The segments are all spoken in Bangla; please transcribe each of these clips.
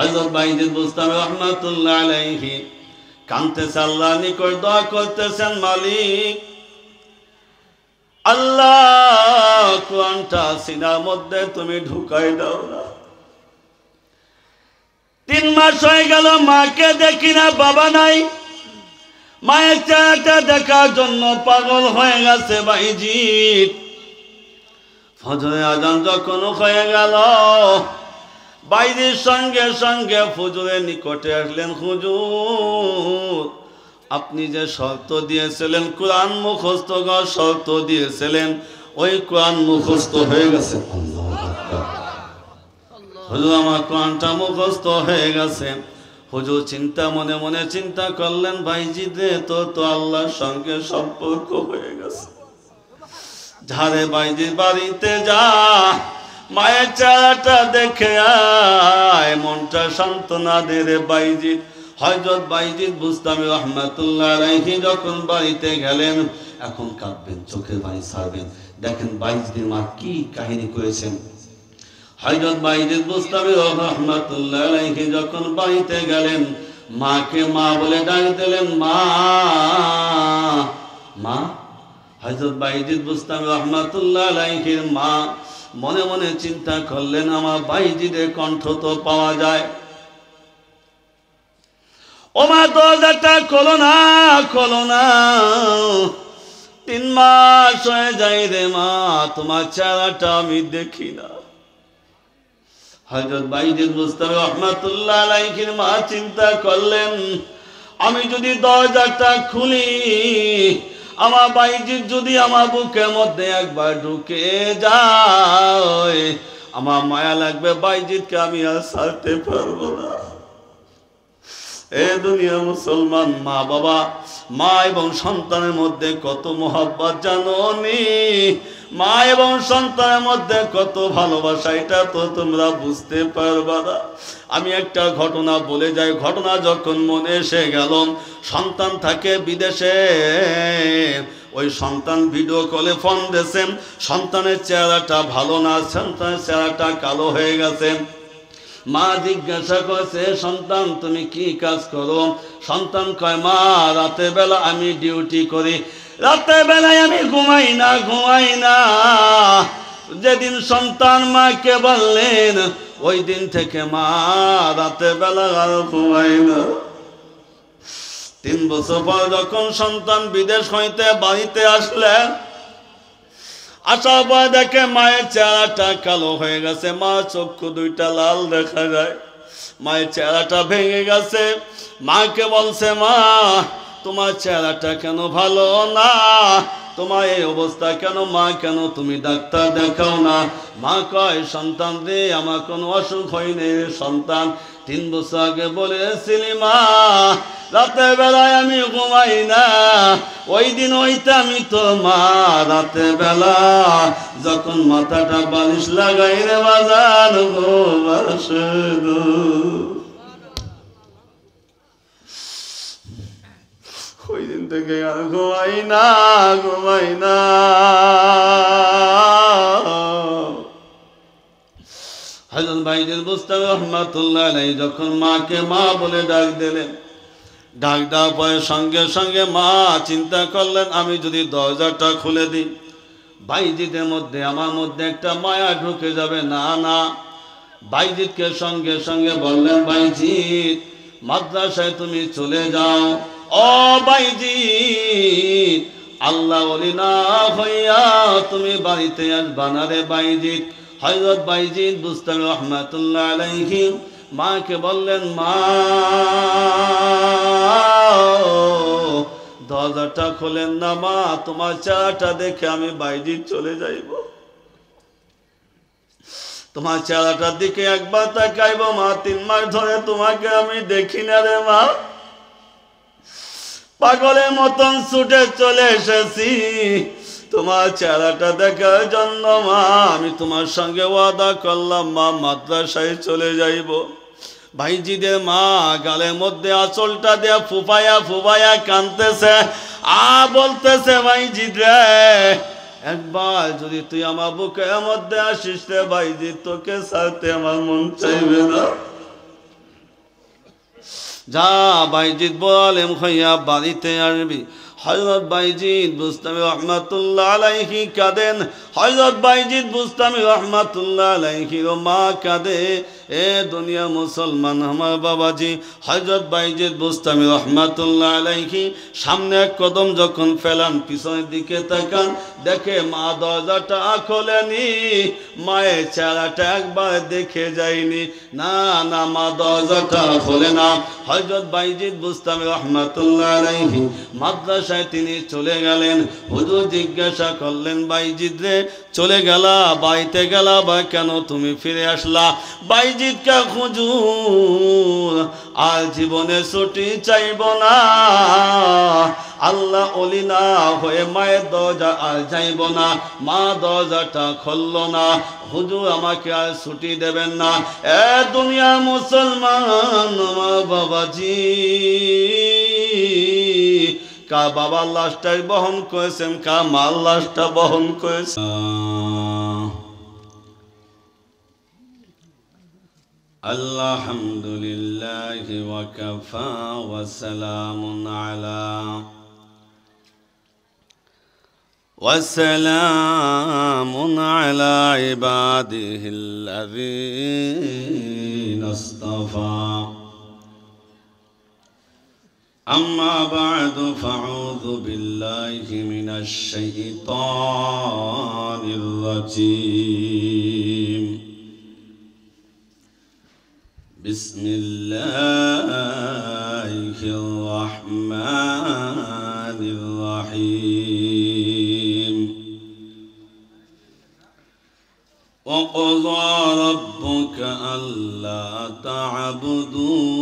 হযরত বাইজিদ বুস্তামি রহমাতুল্লাহ আলাইহি কাঁদতেছে, আল্লাহর নিকট দোয়া করতেছেন, মালিক আল্লাহ কোরআনটা সিনার মধ্যে তুমি ঢুকাই দাও না। 3 মাস হয়ে গেল মাকে দেখি না, বাবা নাই, মায়ের চেহারাটা দেখার জন্য পাগল হয়ে গেছে বাইজিদ। ফজরের আজান যখন হয়ে গেল, বাইজির সঙ্গে সঙ্গে হুজুরের নিকটে আসলেন। হুজুর, আপনি যে শর্ত দিয়েছিলেন কোরআন মুখস্থ করার শর্ত দিয়েছিলেন, ওই কোরআন মুখস্থ হয়ে গেছে। হুজুর, আমার কোরআনটা মুখস্থ হয়ে গেছে। হুজুর চিন্তা মনে মনে চিন্তা করলেন, বাইজিদ রে, তো আল্লাহর সঙ্গে সম্পর্ক হয়ে গেছে। ঝাড়ে বাইজির বাড়িতে যা, মায়ের চেহারাটা দেখে আয়, মনটা সান্ত্বনা দে রে বাইজিদ। হযরত বাইজিদ বুস্তামি রহমাতুল্লাহ আলাইহি যখন বাড়িতে গেলেন, এখন কাঁদবেন, চোখের পানি ছাড়বেন। দেখেন বাইজিদের মা কি কাহিনী করেছেন। হযরত বাইজিদ বুস্তামি রহমাতুল্লাহ আলাইহি যখন বাড়িতে গেলেন, মাকে মা বলে ডাক দিলেন, মা মা। হযরত বাইজিদ বুস্তামি রহমাতুল্লাহ আলাইহির মা মনে মনে চিন্তা করলেন, আমার বাইজিদের কণ্ঠ তো পাওয়া যায়। ও মা, দরজাটা খোলো না, খোলো না, 3 মাস হয়ে যায় রে মা, তোমার চেহারাটা আমি দেখি না। হযরত বাইজিদ বুস্তামি রহমাতুল্লাহ আলাইহির মা চিন্তা করলেন, আমি যদি দরজাটা খুলি, আমার বাইজিদ যদি আমার বুকের মধ্যে একবার ঢুকে যায়, আমার মায়া লাগবে, বাইজিদকে আমি আর ছাড়তে পারবো না। এ দুনিয়া মুসলমান মা বাবা, মা এবং সন্তানের মধ্যে কত মহব্বত জানোনি? মা এবং সন্তানের মধ্যে কত ভালোবাসা, এটা তো তোমরা বুঝতে পারবা না। আমি একটা ঘটনা বলে যাই। ঘটনা যখন মনে এসে গেল, সন্তান থাকে বিদেশে, ওই সন্তান ভিডিও কলে ফোন দিয়েছেন, সন্তানের চেহারাটা ভালো না, সন্তানের চেহারাটা কালো হয়ে গেছে। মা জিজ্ঞাসা করছে, সন্তান তুমি কি কাজ করো? সন্তান কয়, মা রাতের বেলা আমি ডিউটি করি, রাতের বেলায় আমি ঘুমাই না। যেদিন সন্তান মাকে বললেন, ওই দিন থেকে মা রাতের বেলা আর ঘুমাই না। 3 বছর পর যখন সন্তান বিদেশ হইতে বাড়িতে আসলেন, আসার পর দেখে মায়ের চেহারাটা কালো হয়ে গেছে, মা চক্ষু 2টা লাল দেখা যায়, মায়ের চেহারাটা ভেঙে গেছে। মাকে বলছে, মা তোমার চেহারাটা কেন ভালো না, তোমার এই অবস্থা কেন? মা কেন তুমি ডাক্তার দেখাও না? মা কয়, সন্তান রে, আমার কোনো অসুখ হয়নি রে সন্তান, 3 বছর আগে বলেছিলি মা রাতের বেলায় আমি ঘুমাই না, ওই দিন হইতে আমি তো মা রাতের বেলা যখন মাথাটা বালিশ লাগাই রে বাজান ঘুমাসে গো, ওই দিন থেকে আর ঘুমাই না। হযরত বাইজিদ বুস্তামি রহমাতুল্লাহ আলাইহি যখন মাকে মা বলে ডাক দিলেন, ডাক দেওয়ার পরে সঙ্গে সঙ্গে মা চিন্তা করলেন, আমি যদি দরজাটা খুলে দিই, বাইজিদের মধ্যে আমার মধ্যে একটা মায়া ঢুকে যাবে। না, বাইজিদকে সঙ্গে সঙ্গে বললেন, বাইজিদ মাদ্রাসায় তুমি চলে যাও। ও বাইজিদ, আল্লাহ ওলি না হইয়া তুমি বাড়িতে আসবা না রে বাইজিদ। হযরত বাইজিদ বুস্তামি রহমাতুল্লাহ আলাইহি মাকে বললেন, মা দরজাটা খোলেন না মা, তোমার চেহারাটা দেখে আমি বাইজিদ চলে যাইব, তোমার চেহারাটার দিকে একবার তাকাইব মা, 3 মাস ধরে তোমাকে আমি দেখি না রে মা, পাগলের মতন ছুটে চলে এসেছি তোমার চেহারাটা দেখার জন্য মা। আমি তোমার সঙ্গে ওয়াদা করলাম মা, মাদ্রাসায় চলে যাইব। ভাইজিদের মা গালের মধ্যে আঁচলটা দেয়া ফুপায়া কাঁদতেছে, বলতেছে, ভাইজিদ রে, একবার যদি তুই আমার বুকের মধ্যে আসিস রে ভাইজিদ, তোকে ছাড়তে আমার মন চাইবে না। যা বাইজিৎ বলেম হইয়া বাড়িতে আসবি। হযরত বাইজিৎ বুস্তামি রহমাতুল্লাহ আলাইহি কাঁদেন। হযরত বাইজিৎ বুস্তামি রহমাতুল্লাহ আলাইহির মা কাঁদে। এ দুনিয়া মুসলমান আমার বাবাজি, হযরত বাইজিৎ বুস্তামি রহমাতুল্লাহ আলাইহি সামনে এক কদম যখন ফেলান, পিছনের দিকে তাকান, দেখে মা দরজাটা খোলেনি, মায়ের চেহারাটা একবার দেখে যায়নি। না না, মা দরজাটা খোলে না। হযরত বাইজিৎ বুস্তামি রহমাতুল্লাহ আলাইহি মাদ্রাসায় তিনি চলে গেলেন। হুজুর জিজ্ঞাসা করলেন, বাইজিৎ রে, চলে গেলা, বাড়িতে গেলা বা কেন তুমি ফিরে আসলা? বাইজিৎ কে, হুজুর আর জীবনে ছুটি চাইব না, আল্লাহ ওলি না হয়ে মায়ের দরজা আর যাইব না। মা দরজাটা খুলল না, হুজুর আমাকে আর ছুটি দেবেন না। এ দুনিয়া মুসলমান আমার বাবাজি, কা বাবার লাশটাই বহন করেছেন, কা মার লাশটা বহন করেছেন। আলহামদুলিল্লাহ ওয়া কাফা ওয়া সালামুন আলা وسلام على عباده الذين اصطفى أما بعد فأعوذ بالله من الشيطان الرجيم بسم الله الرحمن الرحيم وقضى ربك ألا تعبدوا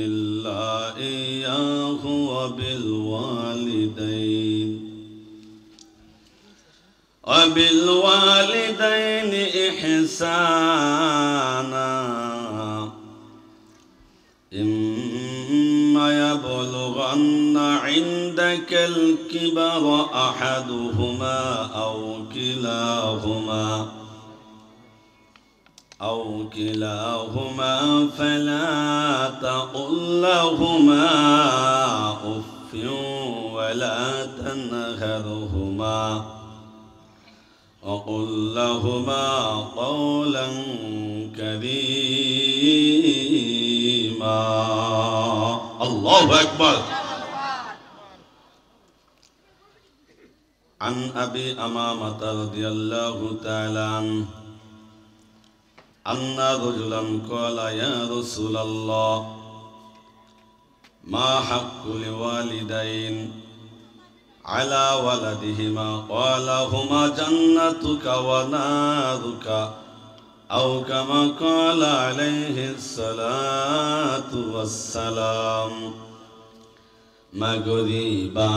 إلا إياه وبالوالدين إحسانا إما يبلغن عندك الكبر أحدهما أو كلاهما فلا تقل لهما أف ولا تنهرهما وقل لهما قولا كريما. الله أكبر. عن أبي أمامة رضي الله تعالى عنه أن رجلا قال يا رسول الله ما حق الوالدين على ولدهما؟ قال هما جنتك ونارك أو كما قال عليه الصلاة والسلام. مغربا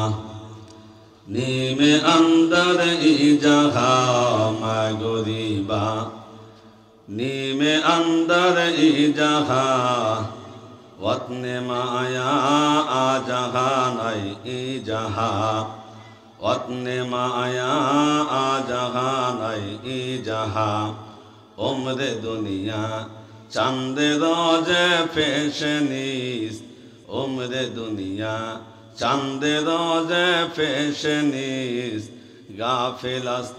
نیم اندر ای جہاں، مغربا نیم اندر ای جہاں، وطن مایا آ جہاں ای جہاں، وطن مایا آ جہاں ای جہاں. عمر دنیا چند روز پیش نیست، عمر دنیا چند روز پیش نیست. غافل است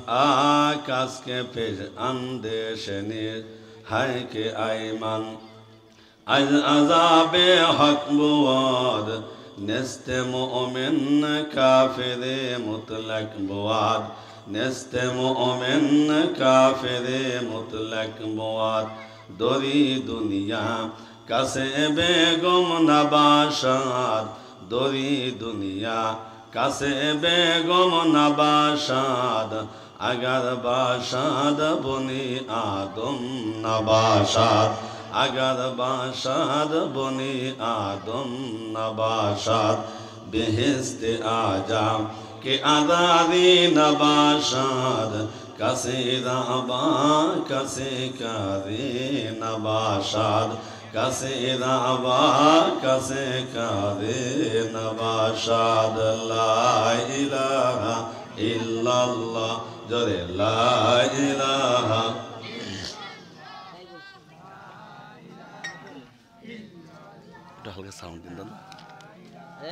کس که پیش اندیش نیست. ہے که ایمن از عذاب حق بود، نست مؤمن کافر مطلق بود، نست مؤمن کافر مطلق بود. دوری دنیا کسی بیگم نباشد، دوری دنیا کسی بیگم نباشد، اگر باشد بنی آدم نباشد، اگر باشد بنی آدم نباشد. بهشت آجا که عذابی نباشد، کسی رابا کسی کاری نباشد، کسی رابا کسی کاری نباشد. لا الہ الا اللہ، جرے لا الہ একটু হালকা সাউন্ড দিন দাদা।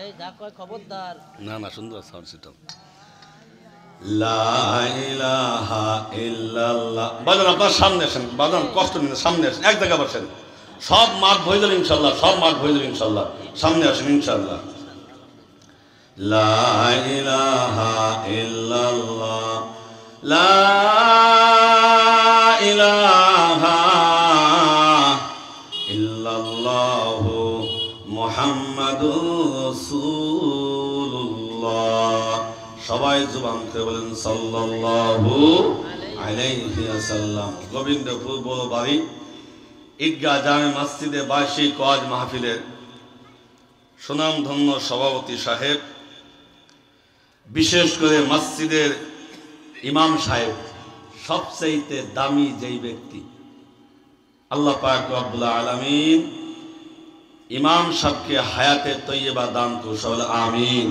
এই যা কয় খবরদার। না না, সুন্দর সাউন্ড সিস্টেম। লা ইলাহা ইল্লাল্লাহ। বাজান আপনার সামনে আসেন, বাজান কষ্ট নিন, সামনে আসেন, এক জায়গায় বসেন। সব মাঠ ভরে যাবে ইনশাল্লাহ, সব মাঠ ভরে যাবে ইনশাল্লাহ। সামনে আসেন ইনশাল্লাহ। লা ইলাহা ইল্লাল্লাহ, লা ইলাহা ইল্লাল্লাহু মুহাম্মাদুর রাসূলুল্লাহ। সবাই জবান করে বলেন সাল্লাল্লাহু আলাইহি ওয়াসাল্লাম। গোবিন্দপুর বড় বাড়ি ঈদগাহ জামে মসজিদে বার্ষিক ওয়াজ মাহফিলের সুনামধন্য সভাপতি সাহেব, বিশেষ করে মসজিদের ইমাম সাহেব, সবচেয়ে দামি যেই ব্যক্তি, আল্লাহ পাক রব্বুল আলামিন ইমাম সাহেবকে হায়াতে তৈয়বা দান করুন, আমিন।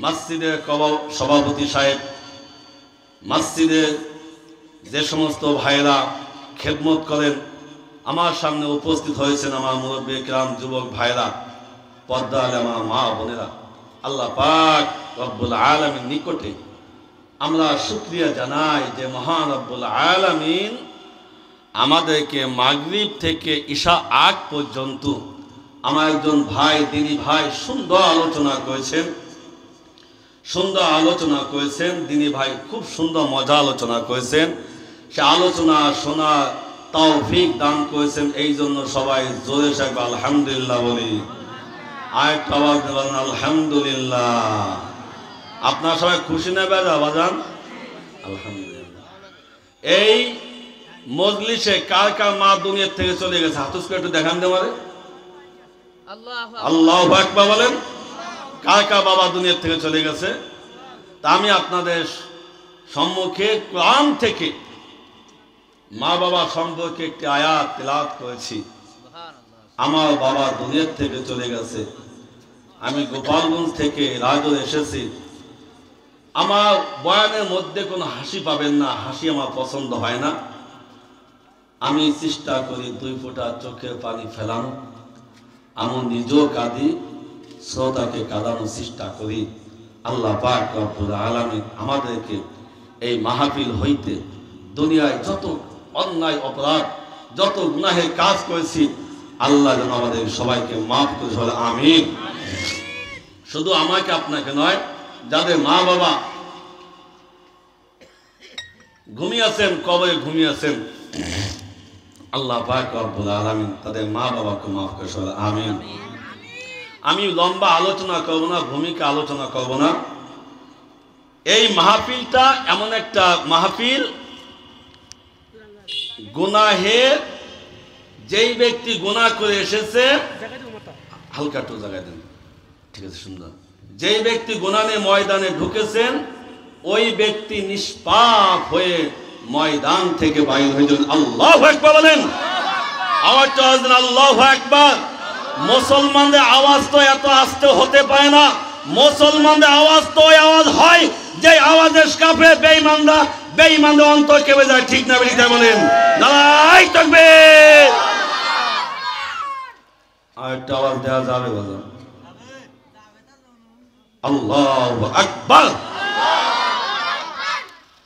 মসজিদের সভাপতি সাহেব, মসজিদের যে সমস্ত ভাইরা খেদমত করেন, আমার সামনে উপস্থিত হয়েছেন আমার মুরব্বী কিরাম, যুবক ভাইরা, পর্দা আলে আমার মা বোনেরা, আল্লাহ পাক রব্বুল আলামিন নিকটে আমরা শুকরিয়া জানাই যে মহান রব্বুল আলামিন আমাদেরকে মাগরিব থেকে ঈশা আগ পর্যন্ত আমার একজন ভাই, দিনী ভাই সুন্দর আলোচনা করেছেন, সুন্দর আলোচনা করেছেন। দিনী ভাই খুব সুন্দর মজা আলোচনা করেছেন। সে আলোচনা শোনা তৌফিক দান করেছেন। এই জন্য সবাই জোরে সাহেব আলহামদুলিল্লাহ বলি। আরেকটা আওয়াজ দেবেন আলহামদুলিল্লাহ। আপনারা সবাই খুশি না বেজা বাজান? আলহামদুলিল্লাহ। এই মজলিসে কার কার মা দুনিয়ার থেকে চলে গেছে হাতুস করে একটু দেখান দে আমারে। আল্লাহু আকবার বলেন। কার কার বাবা দুনিয়ার থেকে চলে গেছে? তা আমি আপনাদের সম্মুখে কোরআন থেকে মা বাবা সম্পর্কে একটি আয়াত তেলাওয়াত করেছি। আমার বাবা দুনিয়ার থেকে চলে গেছে। আমি গোপালগঞ্জ থেকে রাজৌর এসেছি। আমার বয়ানের মধ্যে কোনো হাসি পাবেন না, হাসি আমার পছন্দ হয় না। আমি চেষ্টা করি 2 ফোঁটা চোখের পানি ফেলানো। আমি নিজেও কাঁদি, শ্রোতাকে কাঁদানোর চেষ্টা করি। আল্লাহ পাক রব্বুল আলামিন আমাদেরকে এই মাহফিল হইতে দুনিয়ায় যত অন্যায় অপরাধ, যত গুনাহের কাজ করেছি, আল্লাহ যেন আমাদের সবাইকে মাফ করে, আমিন। শুধু আমাকে আপনাকে নয়, যাদের মা বাবা ঘুমিয়ে আছেন, কবরে ঘুমিয়ে আছেন, আল্লাহ পাক রব্বুল আলামিন তাদের মা বাবাকে মাফ করে, আমিন। আমি লম্বা আলোচনা করব না, ভূমিকা আলোচনা করব না। এই মাহফিলটা এমন একটা মাহফিল, গুনাহের যেই ব্যক্তি গুনাহ করে এসেছে, হালকা একটু জায়গায় দেন, ঠিক আছে, সুন্দর। যেই ব্যক্তি গুনাহ নিয়ে ময়দানে ঢুকেছেন, ওই ব্যক্তি নিষ্পাপ হয়ে ময়দান থেকে বাইর হয়ে যান। আল্লাহু আকবার বলেন। আওয়াজটা দেন, আল্লাহু আকবার। মুসলমানদের আওয়াজ তো এত আস্তে হতে পারে না। মুসলমানদের আওয়াজ তো ওই আওয়াজ হয় যে আওয়াজের কাফে বেঈমানদের অন্তর কেঁপে যায়, ঠিক না বেঠিক বলেন? নারায়ে তাকবীর। আর একটা আওয়াজ দেওয়া যাবে বাজার? আল্লাহু আকবার।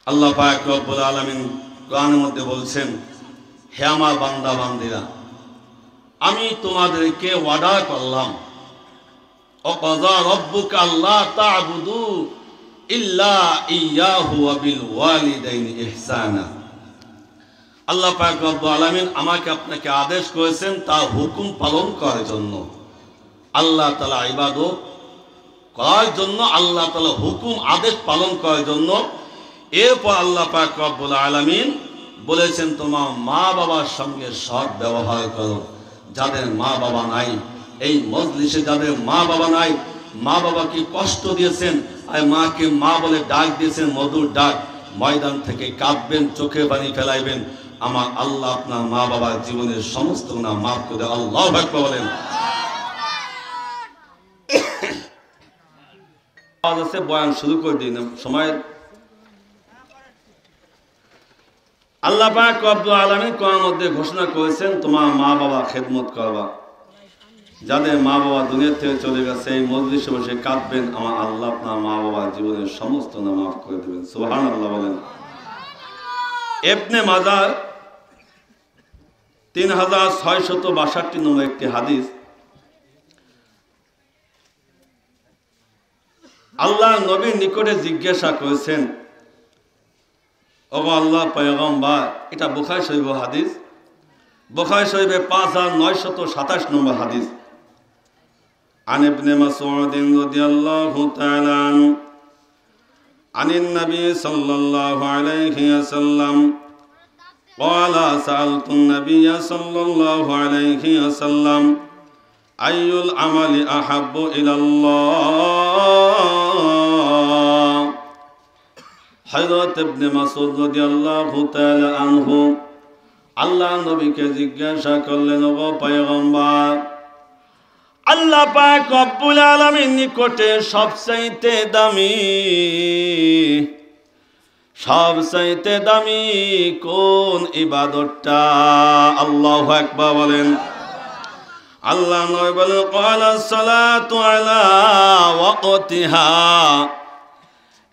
আল্লাহ পাক রব্বুল আলামিন কোরআনের মধ্যে বলছেন, হে আমার বান্দা বান্দীরা, আমি তোমাদেরকে ওয়াদা করলাম, ওয়াকাযা রাব্বুকা আল্লা তা'বুদু ইল্লা ইয়্যাহু ওয়া বিল ওয়ালিদাইনি ইহসানা। আল্লাহ পাক রব্বুল আলামিন আমাকে আপনাকে আদেশ করেছেন তার হুকুম পালন করার জন্য। আল্লাহ তাআলা ইবাদত করার জন্য, আল্লাহ তাআলা হুকুম আদেশ পালন করার জন্য। এরপর আল্লাহ পাক রব্বুল আলামিন বলেছেন তোমার মা বাবার সঙ্গে সৎ ব্যবহার করো। যাদের মা বাবা নাই, এই মজলিসে যাদের মা বাবা নাই, মা বাবাকে কষ্ট দিয়েছেন আর মাকে মা বলে ডাক দিয়েছেন, মধুর ডাক, ময়দান থেকে কাঁদবেন, চোখে পানি ফেলাইবেন। আমার আল্লাহ আপনার মা বাবার জীবনের সমস্ত গুনাহ মাফ করে। আল্লাহু আকবার বলেন। বয়ান শুরু করে দিন, সময়। আল্লাহ পাক রব্বুল আলামিন কোরআনের মধ্যে ঘোষণা করেছেন তোমার মা বাবা খেদমত করবা। যাদের মা বাবা দুনিয়া থেকে চলে গেছে এই মজলিসে বসে কাঁদবেন, আমার আল্লাহ আপনার মা বাবার জীবনের সমস্ত না মাফ করে দেবেন। সুবহানাল্লাহ বলেন। ইবনে মাজাহ 3662 নম্বর একটি হাদিস, আল্লাহ নবীর নিকটে জিজ্ঞাসা করেছেন, ওগো আল্লাহ পয়গম্বর, এটা বুখারী শরীফ হাদিস, বুখারী শরীফে 5927 নম্বর হাদিস। عن ابن مسعود رضي الله تعالى عنه عن النبي صلى الله عليه وسلم قال سألت النبي صلى الله عليه وسلم أي العمل أحب إلى الله হযরত ইবনে মাসউদ রাদিয়াল্লাহু তাআলা আনহু আল্লাহ নবীকে জিজ্ঞাসা করলেন, ওগো পয়গম্বর, আল্লাহ পাক রব্বুল আলামিন নিকটে সবচাইতে দামি কোন ইবাদতটা? আল্লাহু আকবার বলেন। আল্লাহ নবী বলেন, ক্বালা সালাতু আলা ওয়াক্তিহা,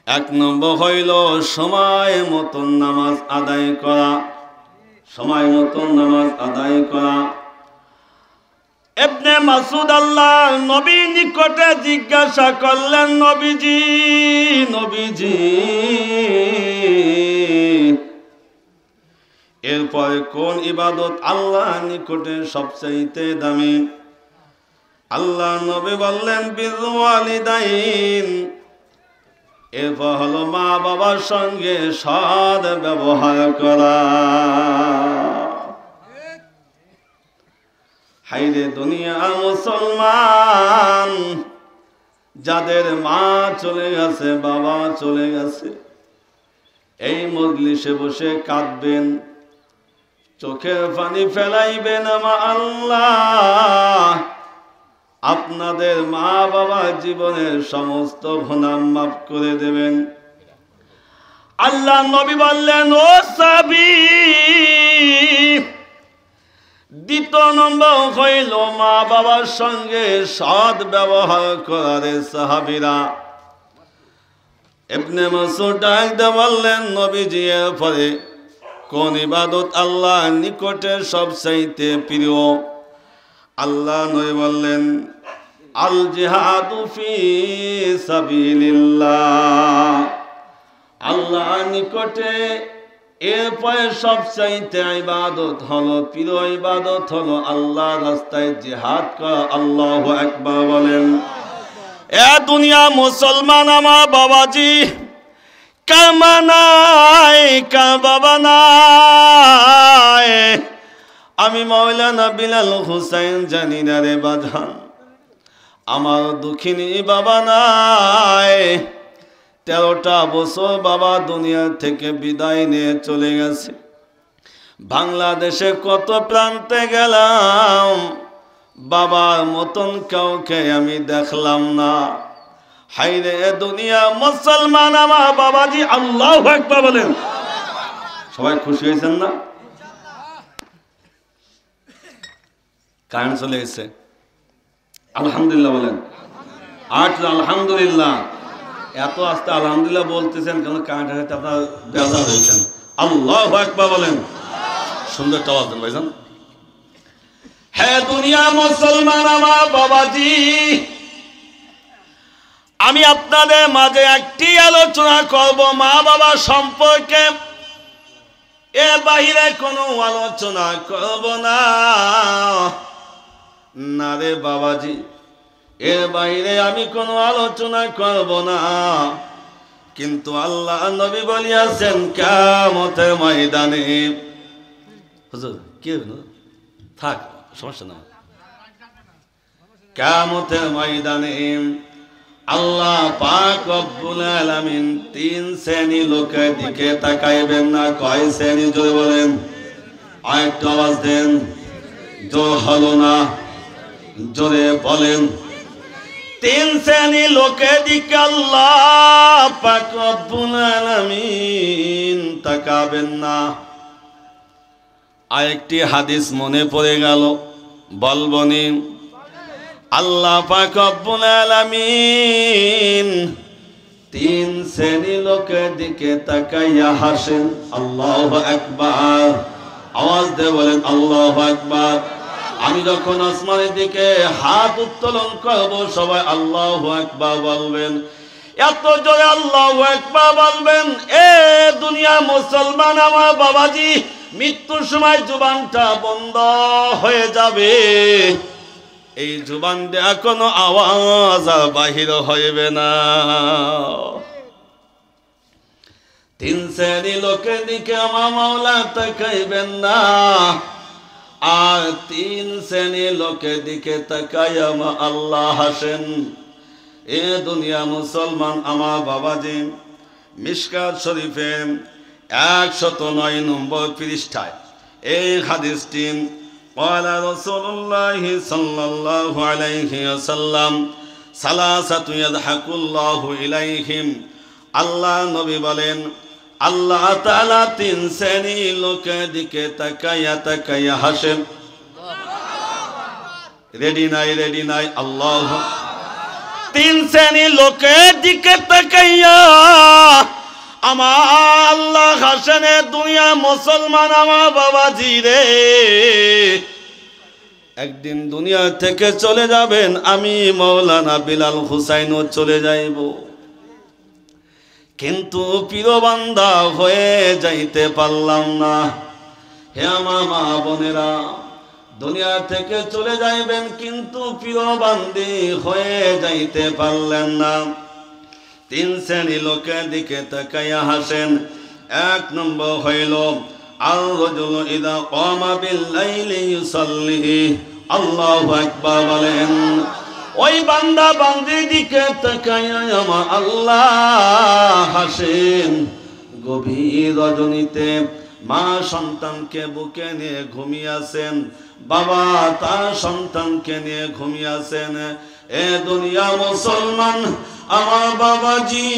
এক নম্বর হইল সময় মতন নামাজ আদায় করা, সময় মতন নামাজ আদায় করা। ইবনে মাসউদ আল্লাহ নবী নিকটে জিজ্ঞাসা করলেন, নবীজি এরপরে কোন ইবাদত আল্লাহ নিকটে সবচাইতে দামি? আল্লাহ নবী বললেন, বিররুল ওয়ালিদাইন, এরপর হলো মা বাবার সঙ্গে সৎ ব্যবহার করা। হাইরে দুনিয়া মুসলমান, যাদের মা চলে গেছে, বাবা চলে গেছে, এই মজলিসে বসে কাঁদবেন, চোখের পানি ফেলাইবেন, আমার আল্লাহ আপনাদের মা বাবার জীবনের সমস্ত গুনাহ মাফ করে দেবেন। আল্লাহ নবী বললেন, ও সাহাবী, দ্বিতীয় নম্বর হইল মা বাবার সঙ্গে সৎ ব্যবহার করার। সাহাবীরা ইবনে মাসউদ ডাকতে বললেন, নবীজি এরপরে কোন ইবাদত আল্লাহ নিকটে সবচাইতে প্রিয়? আল্লাহ নবী বললেন, আল জিহাদু ফি সাবিলিল্লাহ, আল্লাহ নিকটে এরপরে সবচাইতে ইবাদত হলো, প্রিয় ইবাদত হলো আল্লাহ রাস্তায় জিহাদ করা। আল্লাহু আকবার বলেন। এ দুনিয়া মুসলমান, আমার বাবাজি কার মা নাই, কার বাবা নাই? আমি মাওলানা বিলাল হুসাইন জানি না রে বাজান, আমার দুঃখিনী বাবা নাই। 13টা বছর বাবা দুনিয়া থেকে বিদায় নিয়ে চলে গেছে। বাংলাদেশে কত প্রান্তে গেলাম, বাবার মতন কাউকে আমি দেখলাম না। হাইরে দুনিয়া মুসলমান, আমার বাবাজি আল্লাহু আকবার বলেন। সবাই খুশি হয়েছেন না? কারেন্ট চলে গেছে, আলহামদুলিল্লাহ বলেন। আলহামদুলিল্লাহ, এত আস্তে আলহামদুলিল্লাহ বলতেছেন কেন? কারেন্ট হাতে আপনার বেজার হয়েছেন। আল্লাহু আকবার বলেন। সুন্দর আওয়াজ দেন ভাইজান। হ্যাঁ দুনিয়া মুসলমান, আমার বাবাজি, আমি আপনাদের মাঝে একটি আলোচনা করব মা বাবা সম্পর্কে, এর বাহিরে কোনো আলোচনা করব না। না রে বাবাজি, এর বাইরে আমি কোনো আলোচনা করব না। কিন্তু আল্লাহ নবী বলিয়াছেন, কিয়ামতের ময়দানে, হুজুর কি থাক সমস্যা না, কিয়ামতের ময়দানে আল্লাহ পাক রব্বুল আলামিন 3 শ্রেণী লোকের দিকে তাকাইবেন না। কয় শ্রেণী? জোরে বলেন, আরেকটু আওয়াজ দেন, জোর হলো না, জোরে বলেন। 3 শ্রেণী লোকের দিকে আল্লাহ পাক রব্বুল আলামিন তাকাবেন না। আরেকটি হাদিস মনে পড়ে গেল, বলবনি। আল্লাহ পাক রব্বুল আলামিন তিন শ্রেণী লোকের দিকে তাকাইয়া হাসেন। আল্লাহু আকবার। আওয়াজ দিয়ে বলেন আল্লাহু আকবার। আমি যখন আসমানের দিকে হাত উত্তোলন করব সবাই আল্লাহু আকবার বলবেন। এত জোরে আল্লাহু আকবার বলবেন, এ দুনিয়া মুসলমান আমার বাবাজি, মৃত্যুর সময় জুবানটা বন্ধ হয়ে যাবে। এই জুবান দিয়ে কোনো আওয়াজ বাহির হইবে না। তিন শ্রেণী লোকের দিকে আমার মাওলা তাকাইবেন না, আর তিন শ্রেণী লোকের দিকে তাকাই আমার আল্লাহ হাসেন। এ দুনিয়া মুসলমান আমার বাবাজি, মিশকাত শরীফে 109 নম্বর পৃষ্ঠায় এই হাদিসটি قال رسول الله صلى الله عليه وسلم ثلاثة يضحك الله إليهم। আল্লাহ নবী বলেন, আল্লাহ তাআলা তিন শ্রেণী লোকের দিকে তাকাইয়া হাসেন। রেডি নাই আল্লাহ। তিন শ্রেণী লোকের দিকে তাকাইয়া আমার আল্লাহ হাসেন। দুনিয়া মুসলমান আমার বাবাজি রে, একদিন দুনিয়া থেকে চলে যাবেন, আমি মাওলানা বিলাল হুসাইনও চলে যাইব, কিন্তু প্রিয় বান্দা হয়ে যাইতে পারলাম না। হে আমার মা বোনেরা, দুনিয়া থেকে চলে যাইবেন কিন্তু প্রিয় বান্দি হয়ে যাইতে পারলেন না। তিন শ্রেণী লোকের দিকে তাকাইয়া হাসেন। এক নম্বর হইল আর রাজুলু ইযা কামা বিল লাইলি ইউসাল্লি। আল্লাহু আকবার বলেন। ওই বান্দা বান্দির দিকে তাকাইয়া আমার আল্লাহ হাসেন। গভীর রজনীতে মা সন্তানকে বুকে নিয়ে ঘুমিয়েছেন, বাবা তার সন্তানকে নিয়ে ঘুমিয়েছেন। এ দুনিয়া মুসলমান আমার বাবাজি,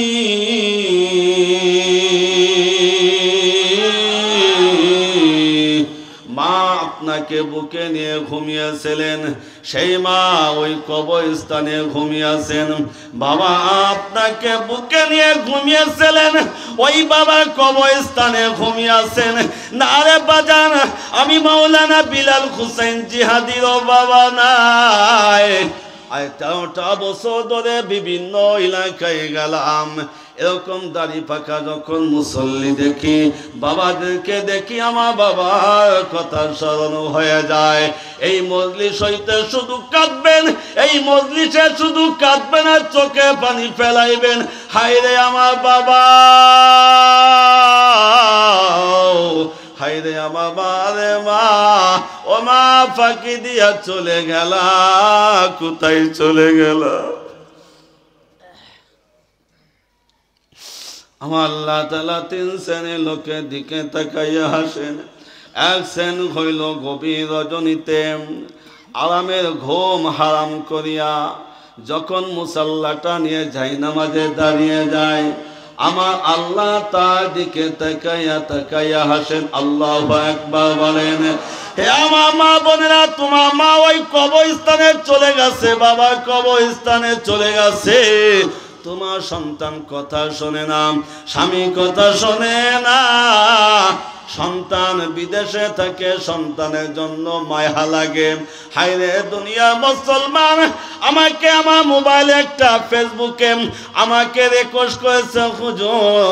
মা আপনাকে বুকে নিয়ে ঘুমিয়েছিলেন, সেই মা ওই কবরস্থানে ঘুমিয়েছেন। বাবা আপনাকে বুকে নিয়ে ঘুমিয়েছিলেন, ওই বাবা কবরস্থানে ঘুমিয়েছেন। না রে বাজান, আমি মাওলানা বিলাল হুসাইন জিহাদিরও বাবা নাই। 18টা বছর ধরে বিভিন্ন এলাকায় গেলাম, এরকম দাড়ি পাকা যখন মুসল্লি দেখি, বাবাদেরকে দেখি, আমার বাবার কথা স্মরণ হয়ে যায়। এই মজলিস হইতে শুধু কাঁদবেন, এই মজলিসে শুধু কাঁদবেন আর চোখে পানি ফেলাইবেন। হায় রে আমার বাবা, হায় রে আমার মা রে মা, ও মা ফাঁকি দিয়া চলে গেলা, কোথায় চলে গেল? আমার আল্লাহ তাআলা তিন শ্রেণীর লোকের দিকে তাকাইয়া হাসেন। এক শ্রেণী হইল গভীর রজনীতে আরামের ঘুম হারাম করিয়া যখন মুসাল্লাটা নিয়ে যাই নামাজে দাঁড়িয়ে যায়, আমার আল্লাহ তার দিকে তাকাইয়া হাসেন। আল্লাহু আকবার বলেন। হে আমার মা বোনেরা, তোমার মা ওই কবরস্থানে চলে গেছে, বাবা কবরস্থানে চলে গেছে। তোমার সন্তান কথা শোনে না, স্বামী কথা শোনে না, সন্তান বিদেশে থাকে, সন্তানের জন্য মায়া লাগে। হায়রে দুনিয়া মুসলমান, আমাকে আমার মোবাইলে একটা ফেসবুকে আমাকে রিকোয়েস্ট করেছে, হুজুর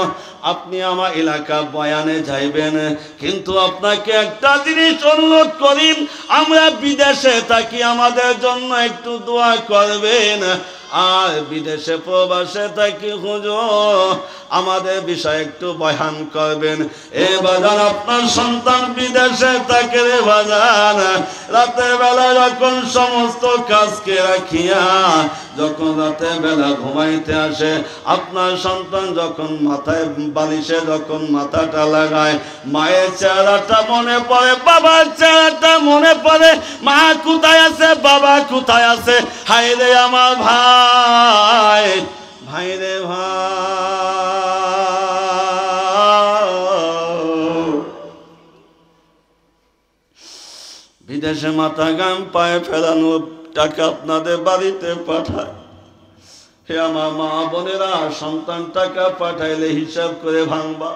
আপনি আমার এলাকা বয়ানে যাইবেন, কিন্তু আপনাকে একটা জিনিস অনুরোধ করি, আমরা বিদেশে থাকি, আমাদের জন্য একটু দোয়া করবেন। আর বিদেশে প্রবাসে থাকি, হুজুর আমাদের বিষয়ে একটু বয়ান করবেন। এ বাজান, আপনার সন্তান বিদেশে থাকে রে বাজান, রাতের বেলা যখন সমস্ত কাজকে রাখিয়া যখন রাতের বেলা ঘুমাইতে আসে, আপনার সন্তান যখন মাথায় বালিশে যখন মাথাটা লাগায়, মায়ের চেহারাটা মনে পড়ে, বাবার চেহারাটা মনে পড়ে, মা কোথায় আছে, বাবা কোথায় আছে। হায় রে আমার ভাই, ভাই রে ভাই, বিদেশে মাথা গাম পায়ে ফেলানো টাকা আপনাদের বাড়িতে পাঠায়, হে আমার মা বোনেরা, সন্তান টাকা পাঠাইলে হিসাব করে ভাঙবা।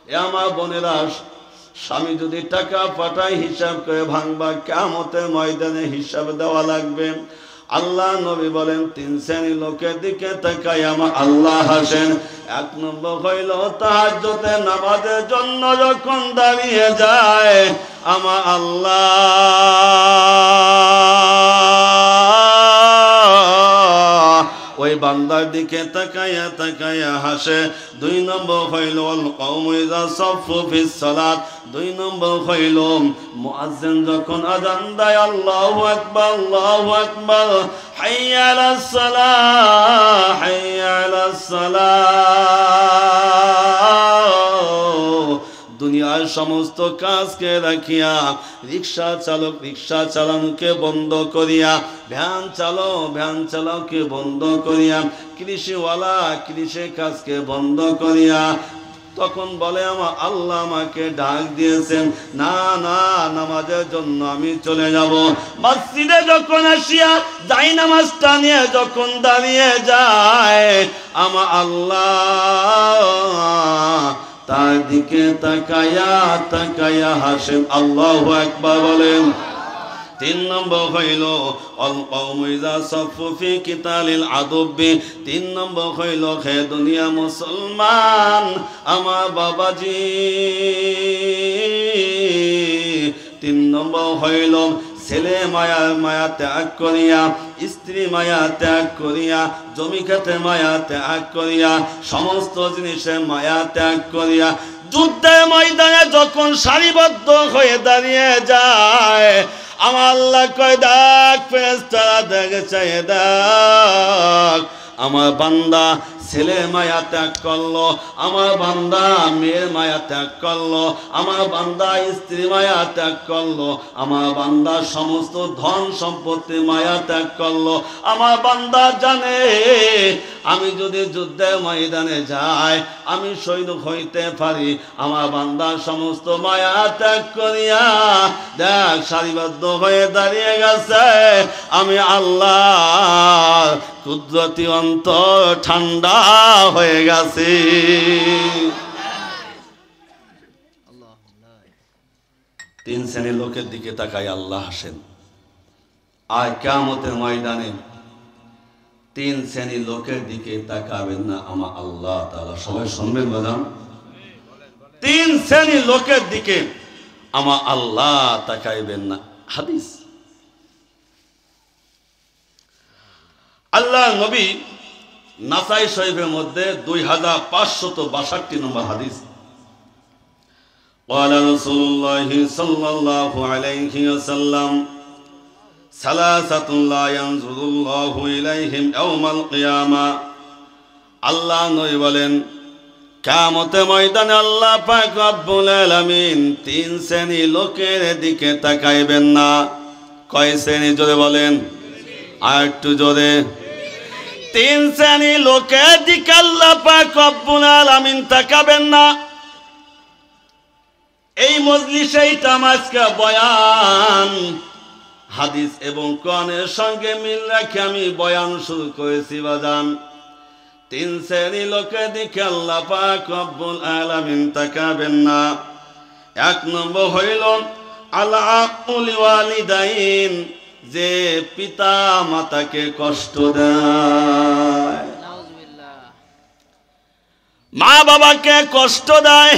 হে আমার বোনেরা, স্বামী যদি টাকা পাঠায় হিসাব করে ভাঙবা, কিয়ামতের ময়দানে হিসাব দেওয়া লাগবে। আল্লাহ নবী বলেন, 3 শ্রেণীর লোকের দিকে তাকাই আমার আল্লাহ হাসেন। 1 নম্বর হইল তাহাজ্জুদের নামাজের জন্য যখন দাঁড়িয়ে যায় আমার আল্লাহ ওই বান্দার দিকে তাকাইয়া তাকাইয়া হাসে। 2 নম্বর হইল কওমু ইযা সাফফু ফিস সালাত। 2 নম্বর হইল মুয়াজ্জিন যখন আযান দেয়, আল্লাহু আকবার আল্লাহু আকবার, হাইয়া আলাস সালাহ হাইয়া আলাস সালাহ। দুনিয়ার সমস্ত কাজকে রাখিয়া রিক্সা চালক রিক্সা চালানোকে বন্ধ করিয়া, ভ্যান চালককে বন্ধ করিয়া, কৃষিওয়ালা কৃষি কাজকে বন্ধ করিয়া তখন বলে আমার আল্লাহ আমাকে ডাক দিয়েছেন, না না নামাজের জন্য আমি চলে যাব। মসজিদে যখন আসিয়া যাই নামাজটা নিয়ে যখন দাঁড়িয়ে যায় আমার আল্লাহ তার দিকে তাকায়া তাকায়া হাসেন, আল্লাহু আকবার বলেন। 3 নম্বর হইল আল কওমু ইযা সাফফু ফি কিতালিল আদুবি। 3 নম্বর হইল হে দুনিয়া মুসলমান আমার বাবাজি। 3 নম্বর হইল ছেলে মায়া ত্যাগ করিয়া, স্ত্রী মায়া ত্যাগ করিয়া, জমি খেতে মায়া ত্যাগ করিয়া, সমস্ত জিনিসের মায়া ত্যাগ করিয়া যুদ্ধের ময়দানে যখন সারিবদ্ধ হয়ে দাঁড়িয়ে যায় আমার আল্লাহ কয়, দেখ ফেরেশতারা দেখে চাই দেখ আমার বান্দা ছেলের মায়া ত্যাগ করলো, আমার বান্দা মেয়ের মায়া ত্যাগ করলো, আমার বান্দা স্ত্রী মায়া ত্যাগ করলো, আমার বান্দা সমস্ত ধন সম্পত্তি মায়া ত্যাগ করলো। আমার বান্দা জানে আমি যদি যুদ্ধের ময়দানে যাই আমি সৈনিক হইতে পারি। আমার বান্দা সমস্ত মায়া ত্যাগ করিয়া দেখ সারিবদ্ধ হয়ে দাঁড়িয়ে গেছে। আমি আল্লাহ কুদরতি অন্তর ঠান্ডা হয়ে গেছে। 3 শ্রেণীর লোকের দিকে তাকাই আল্লাহ হাসেন। আর কিয়ামতের ময়দানে 3 শ্রেণীর লোকের দিকে তাকাবেন না আমার আল্লাহ তাআলা। সবাই শুনবেন বাজান, 3 শ্রেণীর লোকের দিকে আমার আল্লাহ তাকাইবেন না। হাদিস আল্লাহ নবী নাসাই শরীফের মধ্যে 2562 নম্বর হাদিস, قال رسول الله صلى الله عليه وسلم ثلاثة لا ينظر الله إليهم يوم القيامة। আল্লাহ নবী বলেন কিয়ামতের ময়দানে আল্লাহ পাক রব্বুল আলামিন 3 শ্রেণীর লোকের দিকে তাকাইবেন না। কয় শ্রেণী জোরে বলেন, আর একটু জোরে। 3 শ্রেণীর লোকের দিকে আল্লাহ পাক রব্বুল আলামিন তাকাবেন না। এই মজলিসে তামাজকা বয়ান হাদিস এবং কোরআনের সঙ্গে মিল রেখে আমি বয়ান শুরু করেছি বাজান। 3 শ্রেণীর লোকের দিকে আল্লাহ পাক রব্বুল আলামিন তাকাবেন না। 1 নম্বর হইল আলা উলি ওয়ালিদাইন, যে পিতা মাতাকে কষ্ট দেয়, মা বাবাকে কষ্ট দেয়।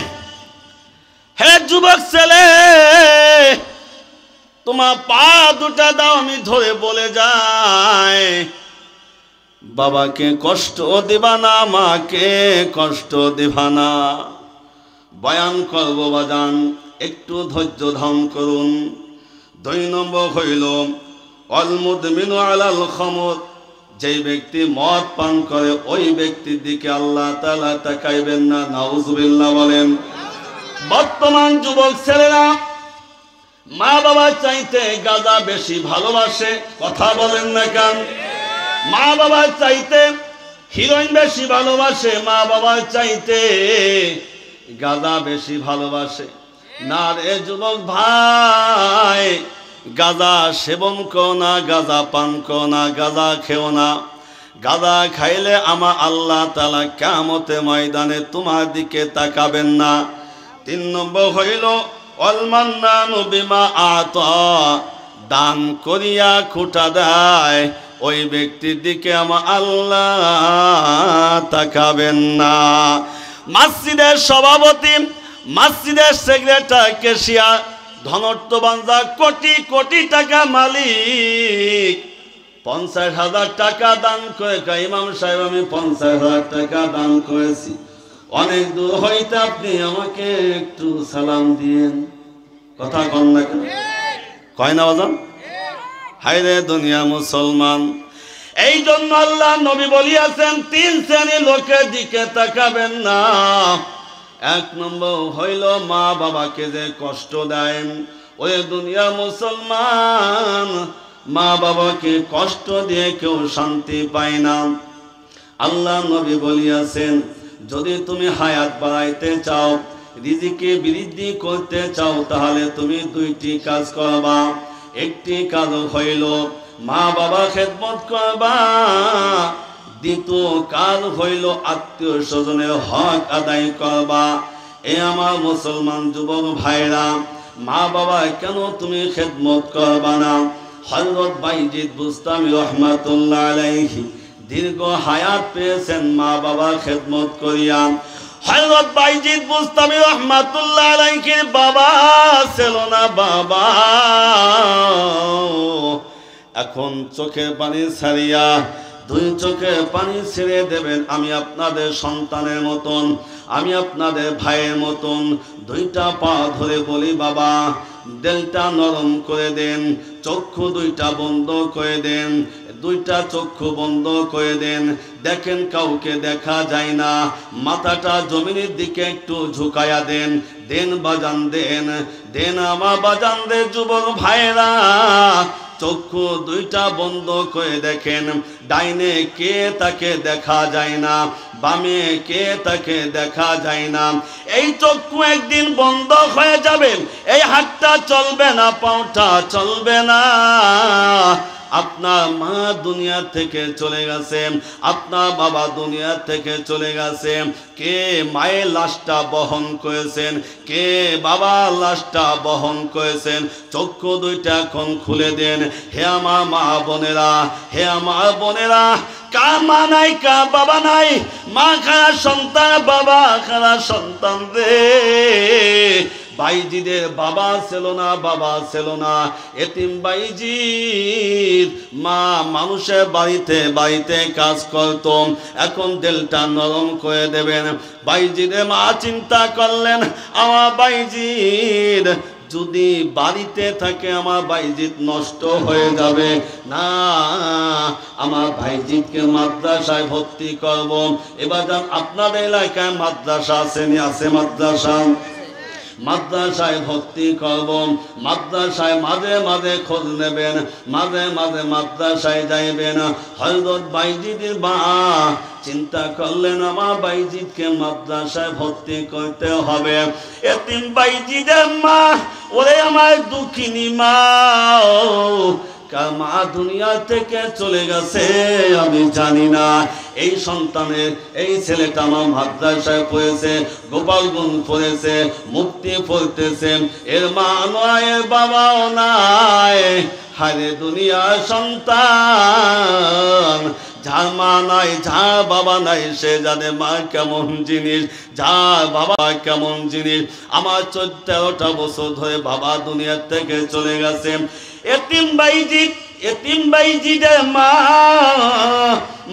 হে যুবক ছেলে, তোমার পা দুটা দাও আমি ধরে বলে যাই, বাবাকে কষ্ট দিবা না, মাকে কষ্ট দিবা না। বয়ান করব বাজান, একটু ধৈর্য ধারণ করুন। 2 নম্বর হইল আল মুদমিনু আলাল খামর, যেই ব্যক্তি মদ পান করে ওই ব্যক্তির দিকে আল্লাহ তাআলা তাকাইবেন না। নাউজুবিল্লাহ বলেন। বর্তমান যুবক ছেলেরা মা বাবা চাইতে গাঁজা বেশি ভালোবাসে, কথা বলেন না কেন? মা বাবা চাইতে হিরোইন বেশি ভালোবাসে, মা বাবা চাইতে গাঁজা বেশি ভালোবাসে। না রে যুবক ভাই, গাঁজা সেবন করো না, গাঁজা পান করো না, গাঁজা খেও না। গাঁজা খাইলে আমার আল্লাহ তাআলা কিয়ামতের ময়দানে তোমার দিকে তাকাবেন না। 3 নম্বর হইল ওয়াল মান্নানু বিমা আতা, দান করিয়া খোটা দেয় ওই ব্যক্তির দিকে আমার আল্লাহ তাকাবেন না। মসজিদের সভাপতি, মসজিদের সেক্রেটারি, ক্যাশিয়ার, ধনত্ববান যা কোটি কোটি টাকা মালিক, 50,000 টাকা দান করে, ইমাম সাহেব আমি 50,000 টাকা দান করেছি, অনেক দূর হইতে আপনি আমাকে একটু সালাম দিয়েন। কথা কন না কেন? কয় না বাজান? হায়রে দুনিয়া মুসলমান। এই জন্য আল্লাহ নবী বলিয়াছেন 3 শ্রেণীর লোকের দিকে তাকাবেন না। 1 নম্বর হইল মা বাবাকে যে কষ্ট দেন। ওই দুনিয়া মুসলমান, মা বাবাকে কষ্ট দিয়ে কেউ শান্তি পায় না। আল্লাহ নবী বলিয়াছেন যদি তুমি হায়াত বাড়াইতে চাও, রিজিকে বৃদ্ধি করতে চাও, তাহলে তুমি 2টি কাজ করবা। একটি কাজ হইল মা বাবা খেদমত করবা, দ্বিতীয় কাজ হইল আত্মীয় স্বজনের হক আদায় করবা। এ আমার মুসলমান যুবক ভাইরা, মা বাবা কেন তুমি খেদমত করবা না? হযরত বাইজিদ বুস্তামি রাহমাতুল্লাহ আলাইহি দীর্ঘ হায়াত পেয়েছেন মা বাবা খেদমত করিয়া। হযরত বাইজিদ বুস্তামি রাহমাতুল্লাহ আলাইহির বাবা ছিল না, বাবা এখন চোখের পানি ছাড়িয়া 2 চোখে পানি ছেড়ে দেবেন। আমি আপনাদের সন্তানের মতন, আমি আপনাদের ভাইয়ের মতন 2টা পা ধরে বলি বাবা দিলটা নরম করে দেন, চক্ষু 2টা বন্ধ করে দেন, 2টা চক্ষু বন্ধ করে দেন। দেখেন কাউকে দেখা যায় না, মাথাটা জমিনের দিকে একটু ঝুঁকায়া দেন, দেন বাজান দেন, দেন আমার বাজান দে যুবক ভাইরা। চক্ষু 2টা বন্ধ করে দেখেন, ডাইনে কে তাকে দেখা যায় না, বামে কে তাকে দেখা যায় না। এই চক্ষু একদিন বন্ধ হয়ে যাবে, এই হাতটা চলবে না, পাওটা চলবে না। আপনার মা দুনিয়া থেকে চলে গেছে, আপনার বাবা দুনিয়া থেকে চলে গেছে। কে মায়ের লাশটা বহন করেছেন, কে বাবার লাশটা বহন করেছেন? চক্ষু 2টা এখন খুলে দেন। হে আমার মা বোনেরা, হে আমার বোনেরা, কার মা নাই, কার বাবা নাই? মা খারা সন্তান, বাবা খারা সন্তান রে। বাইজিদের বাবা ছিল না, বাবা ছিল না, এতিম বাইজিদ। মা মানুষের বাড়িতে বাড়িতে কাজ করত, এখন দিলটা নরম করে দেবেন। বাইজিদের মা চিন্তা করলেন আমার বাইজিদ যদি বাড়িতে থাকে আমার বাইজিদ নষ্ট হয়ে যাবে, না আমার ভাইজিদকে মাদ্রাসায় ভর্তি করব। এবার যান আপনাদের এলাকায় মাদ্রাসা আসেনি? আছে মাদ্রাসা, মাদ্রাসায় ভর্তি করব। মাদ্রাসায় মাঝে মাঝে খোঁজ নেবেন, মাঝে মাঝে মাদ্রাসায় যাইবেন। হযরত বাইজিদের মা চিন্তা করলেন আমার বাইজিদকে মাদ্রাসায় ভর্তি করতে হবে। এতিম বাইজিদের মা, ওরে আমার দুঃখিনী মা, মা দুনিয়া থেকে চলে গেছে আমি জানি না। এই সন্তানের, এই ছেলেটা আমার মাদ্রাসায় পড়েছে, গোপালগঞ্জ পড়েছে, মুক্তি পড়তেছে, এর মা নয়, এর বাবাও নাই। হারে দুনিয়ার সন্তান, যার মা নাই, যার বাবা নাই, সে জানে মা কেমন জিনিস, যার বাবা কেমন জিনিস। আমার 14টা বছর ধরে বাবা দুনিয়া থেকে চলে গেছে। এতিম বাইজিদ, এতিম বাইজিদের মা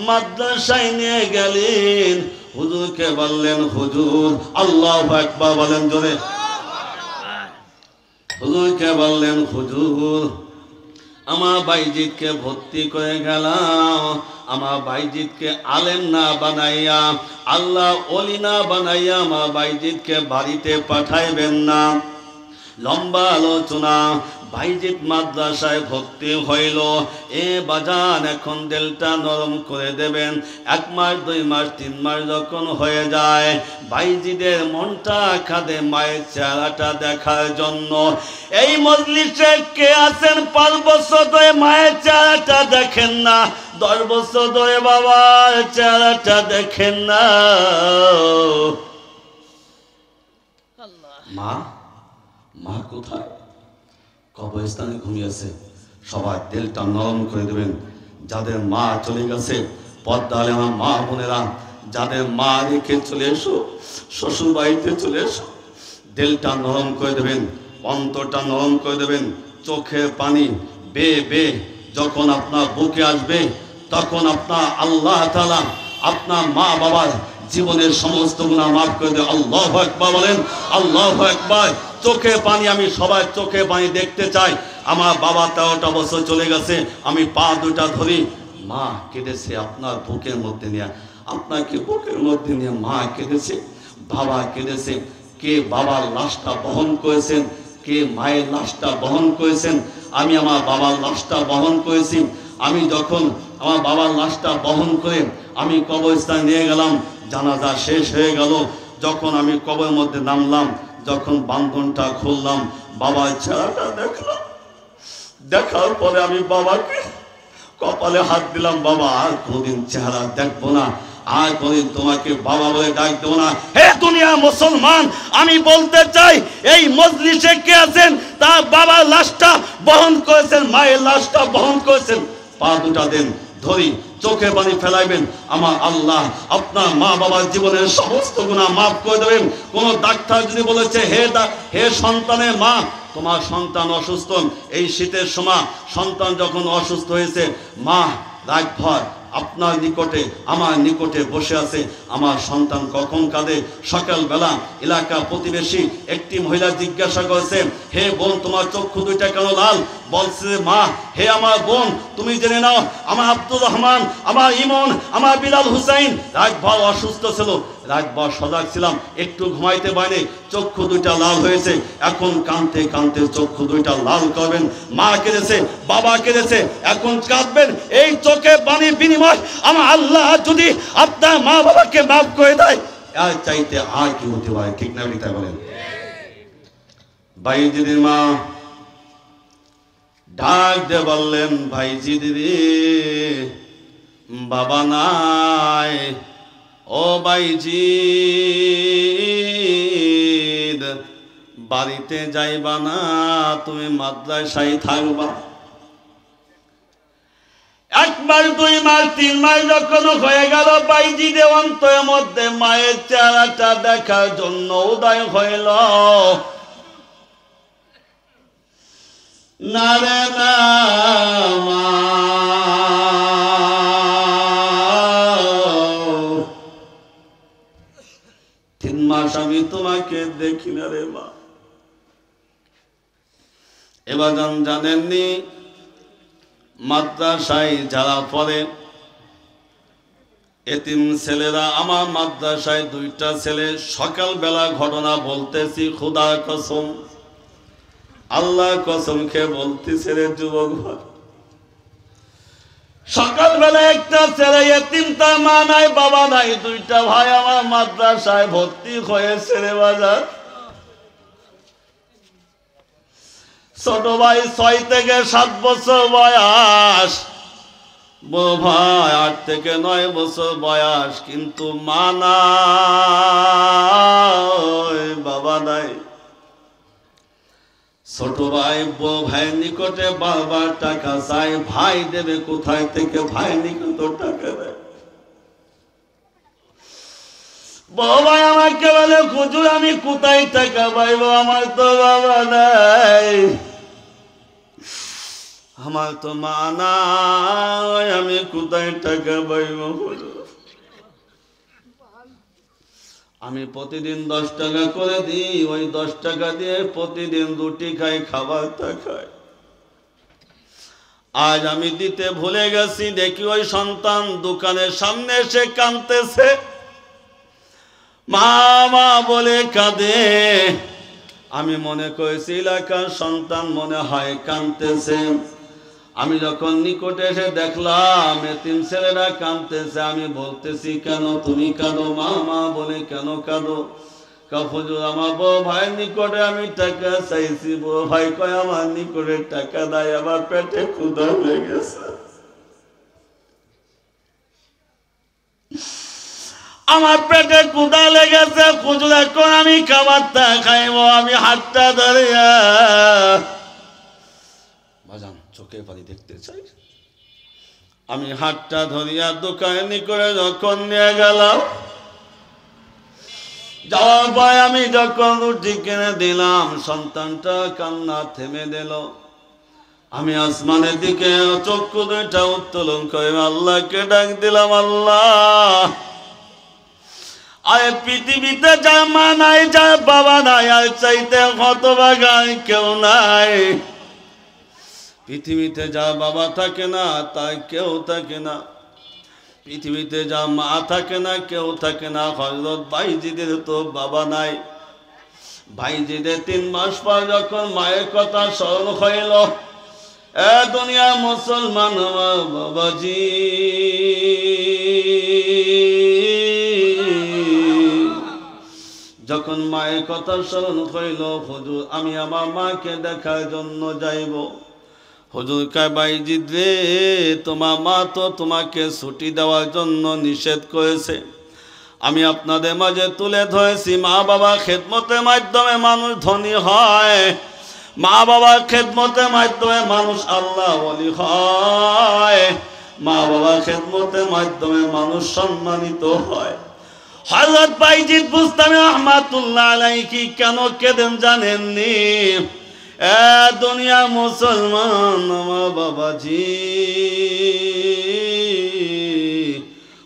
মাদ্রাসায় নিয়ে গেলেন। হুজুরকে বললেন হুজুর, আল্লাহু আকবার বলেন জোরে। হুজুরকে বললেন হুজুর আমার বাইজিদকে ভর্তি করে গেলাম, আমার বাইজিদকে আলেম না বানাইয়া, আল্লাহ ওলি না বানাইয়া আমার বাইজিদকে বাড়িতে পাঠাইবেন না। লম্বা আলোচনা। ভাইজিৎ মাদ্রাসায় ভর্তি হইল। এ বাজান এখন দিলটা নরম করে দেবেন। 1 মাস 2 মাস 3 মাস যখন হয়ে যায়, ভাইজিদের মনটা কাঁদে মায়ের চেহারাটা দেখার জন্য। এই মজলিসে কে আছেন 5 বছর ধরে মায়ের চেহারাটা দেখেন না, 10 বছর ধরে বাবার চেহারাটা দেখেন না? মা মা কোথায়? কবরস্থানে ঘুমিয়েছে। সবাই দিলটা নরম করে দেবেন। যাদের মা চলে গেছে, পর্দালে আমার মা বোনেরা, যাদের মা রেখে চলে এসো, শ্বশুর বাড়িতে চলে এসো, দিলটা নরম করে দেবেন, অন্তরটা নরম করে দেবেন। চোখের পানি বেয়ে বেয়ে যখন আপনার বুকে আসবে, তখন আপনার আল্লাহ তাআলা আপনার মা বাবার জীবনের সমস্ত গুনাহ মাফ করে দেবে। আল্লাহু আকবার বলেন, আল্লাহু আকবার। চোখে পানি, আমি সবাই চোখে পানি দেখতে চাই। আমার বাবা 13টা বছর চলে গেছে, আমি পা দুটা ধরি, মা কেঁদেছে আপনার বুকের মধ্যে নিয়ে, আপনাকে বুকের মধ্যে নিয়ে মা কেঁদেছে, বাবা কেঁদেছে। কে বাবার লাশটা বহন করেছেন, কে মায়ের লাশটা বহন করেছেন? আমি আমার বাবার লাশটা বহন করেছি। আমি যখন আমার বাবার লাশটা বহন করে আমি কবরস্থানে নিয়ে গেলাম, জানাজা শেষ হয়ে গেল। যখন আমি কবরের মধ্যে নামলাম, যখন বান্ধনটা খুললাম, বাবার চেহারাটা দেখলাম। দেখার পরে আমি বাবাকে কপালে হাত দিলাম, বাবা আর কোনদিন চেহারা দেখবো না, আর কোনদিন তোমাকে বাবা বলে ডাক দেবো না। হে দুনিয়া মুসলমান, আমি বলতে চাই, এই মজলিসে কে আছেন তার বাবার লাশটা বহন করেছেন, মায়ের লাশটা বহন করেছেন? পা দুটা দেন, ধরি, চোখে পানি ফেলাইবেন। আমার আল্লাহ আপনার মা বাবার জীবনের সমস্ত গুনাহ মাফ করে দেবেন। কোন ডাক্তার যদি বলেছে, হে সন্তানের মা, তোমার সন্তান অসুস্থ, এই শীতের সময় সন্তান যখন অসুস্থ হয়েছে, মা রাতভর আপনার নিকটে, আমার নিকটে বসে আছে, আমার সন্তান কখন কাঁদে? সকালবেলা এলাকা প্রতিবেশী একটি মহিলা জিজ্ঞাসা করেছে, হে বোন, তোমার চক্ষু দুইটা কেন লাল? বলছে, মা, হে আমার বোন, তুমি জেনে নাও, আমার আব্দুর রহমান, আমার ইমন, আমার বিলাল হুসাইন রাতভর অসুস্থ ছিল, রাতভর সজাগ ছিলাম, একটু ঘুমাইতে পারিনি, চক্ষু দুইটা লাল হয়েছে। এখন কাঁদতে কাঁদতে চক্ষু দুইটা লাল করবেন। মা কেঁদেছে, বাবা কেঁদেছে, এখন কাঁদবেন। এই চোখে পানির বিনিময় আমার আল্লাহ যদি আপনার মা বাবাকে মাফ করে দেয়, আর চাইতে আর কি হতে পারে? ঠিক না ঠিক বলেন? ভাইজির মা ডাক দিয়ে বললেন, ভাইজি দিদি, বাবা নাই। ও ভাইজি, বাড়িতে যাইবা না, তুমি মাদ্রাসায় থাকবা। 1 মাস 2 মাস 3 মাস যখন হয়ে গেল, বাইজিদের অন্তরের মধ্যে মায়ের চেহারাটা দেখার জন্য উদয় হইল। না রে না মা, 3 মাস আমি তোমাকে দেখি না রে মা। এবার জানেননি, মাদ্রাসায় যারা পড়ে এতিম ছেলেরা, আমার মাদ্রাসায় 2টা ছেলে, সকালবেলা ঘটনা বলতেছি, খোদার কসম, আল্লাহ কসম খেয়ে বলতেছে রে যুবক ভাই, সকালবেলা একটা ছেলে এতিম, তার মা নাই বাবা নাই, 2টা ভাই আমার মাদ্রাসায় ভর্তি হয়েছে রে বাজার। ছোট ভাই 6 থেকে 7 বছর বয়স, বড় ভাই 8 থেকে 9 বছর বয়স, কিন্তু মা নাই বাবা নাই। ছোট ভাই বড় ভাইয়ের নিকটে বারবার টাকা চাই, ভাই দেবে কোথায় থেকে? ভাই নিকট টাকা দেয়। বড় ভাই আমাকে বলে, হুজুর আমি কোথায় টাকা পাইব? আমার তো বাবা নাই, আমার তো মা নাই, আমি কোথায় টাকা পাইব? আমি প্রতিদিন 10 টাকা করে দিই, ওই 10 টাকা দিয়ে প্রতিদিন রুটি খাই, খাবারটা খাই। আজ আমি দিতে ভুলে গেছি, দেখি ওই সন্তান দোকানের সামনে এসে কাঁদতেছে, মা মা বলে কাঁদে। আমি মনে করেছি এলাকার সন্তান মনে হয় কাঁদতেছে। আমি যখন নিকটে এসে দেখলাম এতিম ছেলেরা কাঁদতেছে, আমি বলতেছি কেন তুমি কাঁদো মা? মা বলে কেন কাঁদো? হুজুর আমার বড় ভাইয়ের নিকটে আমি টাকা চাইছি, বড় ভাই কয় আমার নিকটে টাকা দেয়, আমার পেটে ক্ষুধা লেগেছে, আমার পেটে ক্ষুধা লেগেছে হুজুর, এখন আমি খাবারটা খাইব। আমি হাতটা ধরিয়া বাজান চোখে পানি দেখতে চাই, আমি হাতটা ধরিয়া দোকানে নিকটে যখন নিয়ে গেলাম, যাওয়ার পর আমি যখন রুটি কিনে দিলাম, সন্তানটা কান্না থেমে দিল। আমি আসমানের দিকে চক্ষু দুইটা উত্তোলন করে আল্লাহকে ডাক দিলাম, আল্লাহ আরে পৃথিবীতে যার মা নাই, যার বাবা নাই, আর চাইতে হতভাগা কেউ নাই। পৃথিবীতে যার বাবা থাকে না তার কেউ থাকে না, পৃথিবীতে যা মা থাকে না কেউ থাকে না। হযরত বাইজিদের তো বাবা নাই, বাইজিদের 3 মাস পর যখন মায়ের কথা স্মরণ হইল, এ দুনিয়া মুসলমান আমার বাবাজি, যখন মায়ের কথা স্মরণ হইল, হুজুর আমি আমার মাকে দেখার জন্য যাইব। হুজুর কয় বাইজিদ রে, তোমার মা তো তোমাকে ছুটি দেওয়ার জন্য নিষেধ করেছে। আমি আপনাদের মাঝে তুলে ধরেছি, মা বাবা খেদমতের মাধ্যমে মানুষ ধনী হয়, মা বাবার খেদমতের মাধ্যমে মানুষ আল্লাহ ওয়ালি হয়, মা বাবার খেদমতের মাধ্যমে মানুষ সম্মানিত হয়। হযরত বাইজিদ বুস্তামি রাহমাতুল্লাহ আলাইহি কেন কেঁদেন জানেননি? এ দুনিয়া মুসলমান আমার বাবাজি,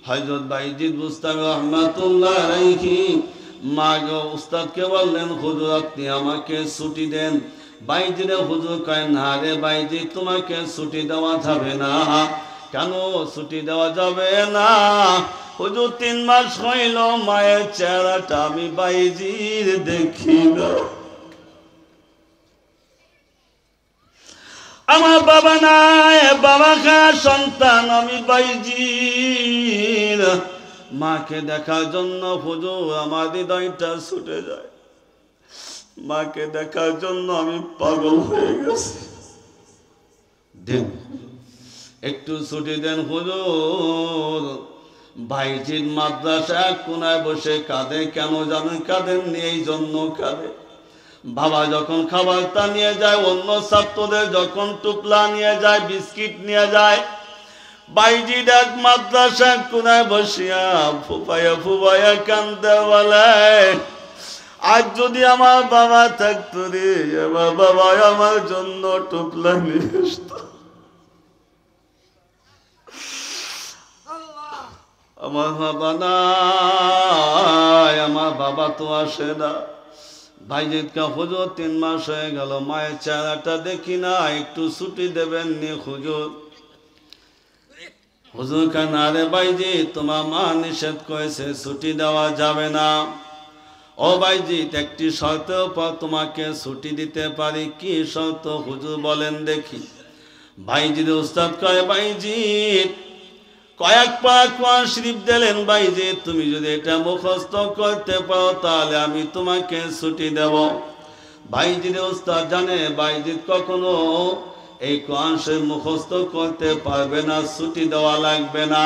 হযরত বাইজিদ বুস্তামি রাহমাতুল্লাহ আলাইহি মা গো উস্তাদকে বললেন, হুজুর আপনি আমাকে ছুটি দেন। বাইজিদে হুজুর কয় না রে বাইজিদ, তোমাকে ছুটি দেওয়া যাবে না। কেন ছুটি দেওয়া যাবে না? হুজুর 3 মাস হইল মায়ের চেহারাটা আমি বাইজির দেখি না, আমার বাবা নাই, বাবা খায়া সন্তান আমি বাইজির মাকে দেখার জন্য হুজুর আমার হৃদয়টা ছুটে যায়, মাকে দেখার জন্য আমি পাগল হয়ে গেছি। দেন একটু ছুটি দেন হুজুর। বাইজির মাদ্রাসা কোনায় বসে কাঁদে, কেন জানেন কাঁদেন? এই জন্য কাঁদে, বাবা যখন খাবারটা নিয়ে যায়, অন্য ছাত্রদের যখন টুপলা নিয়ে যায়, বিস্কিট নিয়ে যায়, বাইজিদ এক মাদ্রাসা কোনায় বসিয়া ফুপাইয়া ফুপাইয়া কান্দে বলে, আজ যদি আমার বাবা থাকতো রে, আমার বাবা আমার জন্য টুপলা নিয়ে আসতো, আমার বাবা নাই, আমার বাবা তো আসে না। বাইজিদ কা হুজুর 3 মাস হয়ে গেল মায়ের চেহারাটা দেখি না, একটু ছুটি দেবেন নি হুজুর? হুজুর কা না রে বাইজিদ, তোমার মা নিষেধ করেছে, ছুটি দেওয়া যাবে না। ও বাইজিদ একটি শর্তের উপর তোমাকে ছুটি দিতে পারি। কি শর্ত হুজুর বলেন দেখি? বাইজিদ উস্তাদ কয়, বাইজিদ কয়েক পাক কোরআন শরীফ দিলেন, বাইজিদ তুমি যদি এটা মুখস্থ করতে পারো তাহলে আমি তোমাকে ছুটি দেব। বাইজিদ উস্তাদ জানে বাইজিদ কখনো এই কোরআন শরীফ মুখস্থ করতে পারবে না, ছুটি দেওয়া লাগবে না।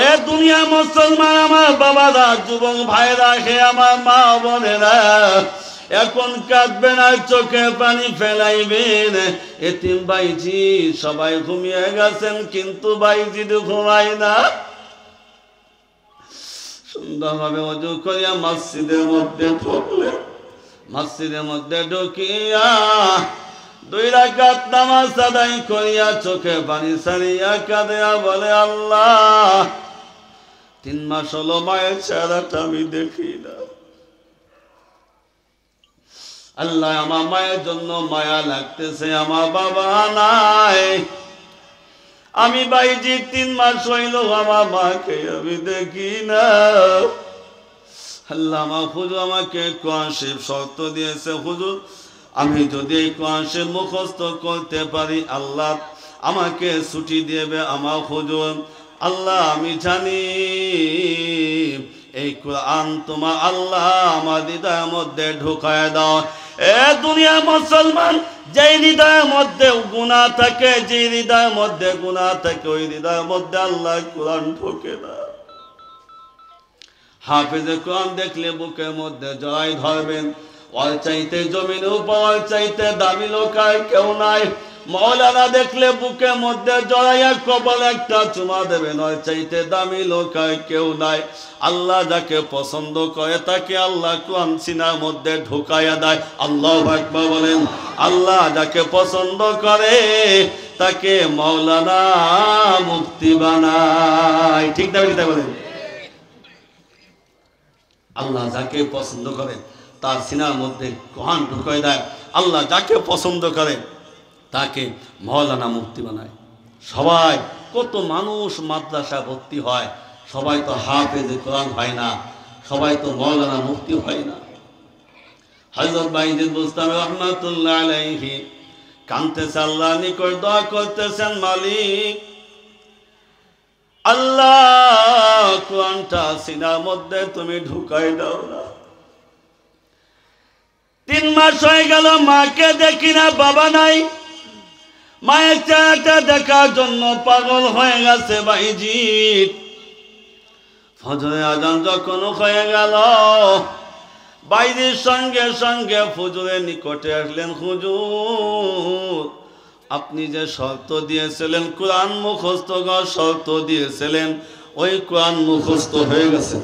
এ দুনিয়া মুসলমান আমার বাবারা, যুবক ভাইরা, হে আমার মা বোনেরা, এখন কাঁদবেন আর চোখে পানি ফেলাইবেন। এতিম বাইজি সবাই ঘুমিয়ে গেছেন, কিন্তু বাইজিদ ঘুমায় না। সুন্দরভাবে ওযু করিয়া মসজিদের মধ্যে ঢুকলেন, মসজিদের মধ্যে ঢুকিয়া 2 রাকাত নামাজ আদায় করিয়া চোখে পানি ছাড়িয়া কাঁদিয়া বলে, আল্লাহ 3 মাস হলো মায়ের চেহারাটা আমি দেখি না। আল্লাহ আমার মায়ের জন্য মায়া লাগতেছে, আমার বাবা নাই, আমি বাইজি 3 মাস হইল আমার মাকে আমি দেখি না। আল্লাহ আমার হুজুর আমাকে কোরআন শরীফ শর্ত দিয়েছে, হুজুর আমি যদি এই কোরআন শরীফ মুখস্থ করতে পারি আল্লাহ আমাকে ছুটি দেবে আমার হুজুর। আল্লাহ আমি জানি এই কোরআন তোমার আল্লাহ আমার হৃদয়ের মধ্যে ঢুকায় দাও। এ দুনিয়া মুসলমান, যে হৃদয়ের মধ্যে গুনাহ থাকে, যে হৃদয়ের মধ্যে গুনাহ থাকে, ওই হৃদয়ের মধ্যে আল্লাহ কোরআন ঢোকে না। হাফেজে কোরআন দেখলে বুকের মধ্যে জড়াই ধরবেন। ওর চাইতে জমিনের উপর ওর চাইতে দামি লোক আর কেউ নাই। মৌলানা দেখলে বুকের মধ্যে জড়াইয়া কপালে একটা চুমা দেবেন, ওর চাইতে দামি লোক আর কেউ নাই। আল্লাহ যাকে পছন্দ করে তাকে আল্লাহ কোরআন সিনার মধ্যে ঢুকাইয়া দেয়। আল্লাহু আকবার বলেন। আল্লাহ যাকে পছন্দ করে তাকে মৌলানা মুফতি বানায়। ঠিক না ঠিক বলেন? আল্লাহ যাকে পছন্দ করে তার সিনার মধ্যে কোরআন ঢুকায় দেয়। আল্লাহ যাকে পছন্দ করে তাকে মৌলানা মুফতি বানায়। সবাই, কত মানুষ মাদ্রাসা ভর্তি হয়, সবাই তো হাফেজ কোরআন হয় না, সবাই তো মৌলানা মুফতি হয় না। হযরত বাইজিদ বুস্তামি রাহমাতুল্লাহ আলাইহি কাঁদতেছে, আল্লাহর নিকট দোয়া করতেছেন, মালিক আল্লাহ কোরআনটা সিনার মধ্যে তুমি ঢুকাই দাও না। 3 মাস হয়ে গেল মাকে দেখি না, বাবা নাই। মায়ের চেহারাটা দেখার জন্য পাগল হয়ে গেছে বাইজিদ। ফজরের আজান যখন হয়ে গেল, বাইজির সঙ্গে সঙ্গে হুজুরের নিকটে আসলেন। হুজুর আপনি যে শর্ত দিয়েছিলেন কোরআন মুখস্থ করার শর্ত দিয়েছিলেন, ওই কোরআন মুখস্থ হয়ে গেছে।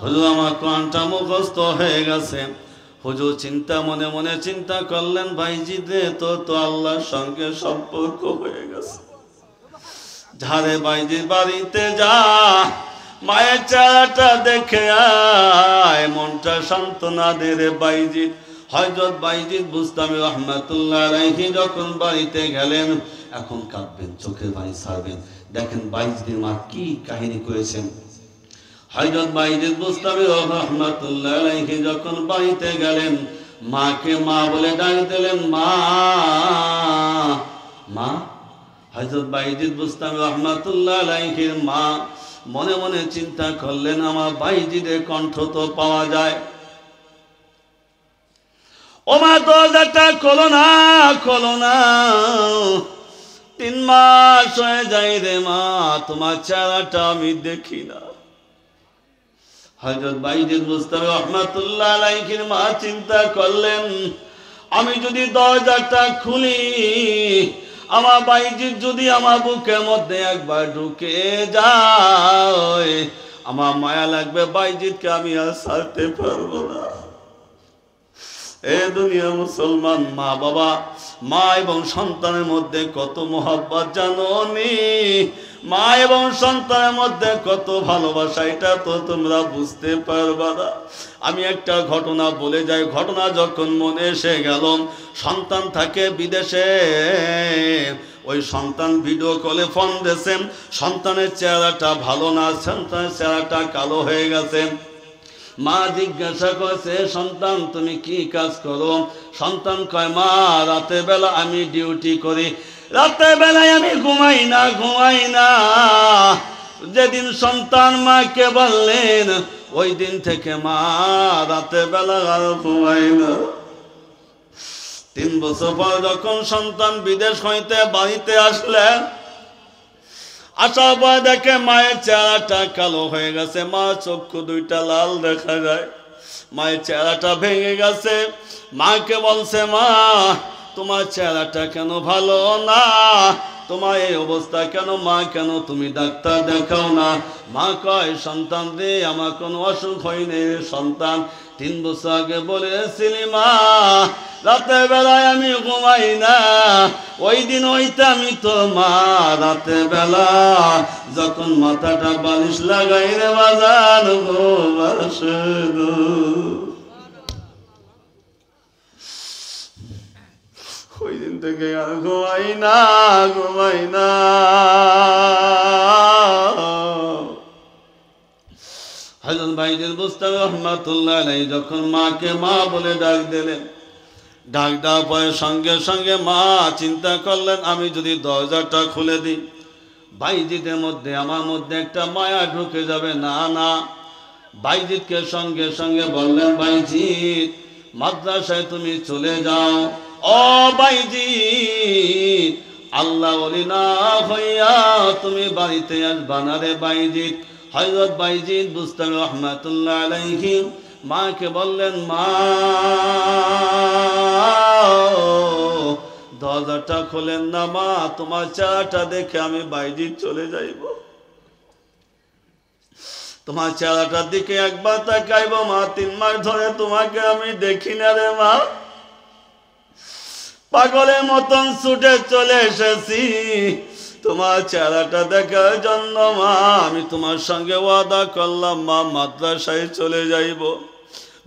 হুজুর আমার কোরআনটা মুখস্থ হয়ে গেছে। হুজুর চিন্তা মনে মনে চিন্তা করলেন, ভাইজিদে তো আল্লাহর সঙ্গে সম্পর্ক হয়ে গেছে। ঝাড়ে বাইজির বাড়িতে যা, মায়ের চেহারাটা দেখে আয়, মনটা সান্ত্বনা দে রে বাইজিদ। হযরত বাইজিদ বুস্তামি রাহমাতুল্লাহ আলাইহি যখন বাড়িতে গেলেন, এখন কাঁদবেন, চোখের পানি ছাড়বেন। দেখেন বাইজিদের মা কি কাহিনী করেছেন। হযরত বাইজিদ বুস্তামি রাহমাতুল্লাহ আলাইহি যখন বাড়িতে গেলেন, মাকে মা বলে ডাক দিলেন, মা মা। হযরত বাইজিদ বুস্তামি রাহমাতুল্লাহ আলাইহির মা মনে মনে চিন্তা করলেন, আমার বাইজিদের কণ্ঠ তো পাওয়া যায়। ও মা দরজাটা খোলো না, খোলো না, 3 মাস হয়ে যায় রে মা, তোমার চেহারাটা আমি দেখি না। হযরত বাইজিদ বুস্তামি রাহমাতুল্লাহ আলাইহির মা চিন্তা করলেন, আমি যদি দরজাটা খুলি, আমার বাইজিদ যদি আমার বুকের মধ্যে একবার ঢুকে যায়, আমার মায়া লাগবে, বাইজিদকে আমি আর ছাড়তে পারবো না। এ দুনিয়া মুসলমান, মা বাবা, মা এবং সন্তানের মধ্যে কত মোহাব্বত জানো নি? মা এবং সন্তানের মধ্যে কত ভালোবাসা, এটা তো তোমরা বুঝতে পারবা না। আমি একটা ঘটনা বলে যাই। ঘটনা যখন মনে এসে গেল, সন্তান থাকে বিদেশে, ওই সন্তান ভিডিও কলে ফোন দিয়েছে। সন্তানের চেহারাটা ভালো না, সন্তানের চেহারাটা কালো হয়ে গেছে। মা জিজ্ঞাসা করছে, সন্তান তুমি কি কাজ করো? সন্তান কয়, মা রাতের বেলা আমি ডিউটি করি, রাতের বেলায় আমি ঘুমাই না। যেদিন সন্তান মাকে বললেন, ওই দিন থেকে মা রাতের বেলা আর ঘুমাই না। 3 বছর পর যখন সন্তান বিদেশ হইতে বাড়িতে আসলেন, আসার পর দেখে মায়ের চেহারাটা কালো হয়ে গেছে, মা চক্ষু 2টা লাল দেখা যায়, মায়ের চেহারাটা ভেঙে গেছে। মাকে বলছে, মা তোমার চেহারাটা কেন ভালো না, তোমার এই অবস্থা কেন? মা কেন তুমি ডাক্তার দেখাও না? মা কয়, সন্তান রে আমার কোনো অসুখ হয়নি সন্তান, 3 বছর আগে বলেছিলি মা রাতের বেলায় আমি ঘুমাই না, ওই দিন ওইটা আমি তো মা রাতের বেলা যখন মাথাটা বালিশ লাগাই রে বাজার ওই দিন থেকে আর ঘুমাই না। হযরত বাইজিদ বুস্তামি রহমাতুল্লাহ আলাইহি যখন মাকে মা বলে ডাক দিলেন, ডাক দেওয়ার পরে সঙ্গে সঙ্গে মা চিন্তা করলেন আমি যদি দরজাটা খুলে দিই বাইজিদের মধ্যে আমার মধ্যে একটা মায়া ঢুকে যাবে। না না, বাইজিদকে সঙ্গে সঙ্গে বললেন, বাইজিদ মাদ্রাসায় তুমি চলে যাও। ও বাইজিদ, আল্লাহ ওলি না হইয়া তুমি বাড়িতে আসবা না রে বাইজিদ। হযরত বাইজিদ বুস্তামি রহমাতুল্লাহ আলাইহি মাকে বললেন, মা দরজাটা খোলেন না মা, তোমার চেহারাটা দেখে আমি বাইজিদ চলে যাইব, তোমার চেহারাটার দিকে একবার তাকাইব মা, 3 মাস ধরে তোমাকে আমি দেখি না রে মা, পাগলের মতন ছুটে চলে এসেছি তোমার চেহারাটা দেখার জন্য মা। আমি তোমার সঙ্গে ওয়াদা করলাম মা মাদ্রাসায় চলে যাইব।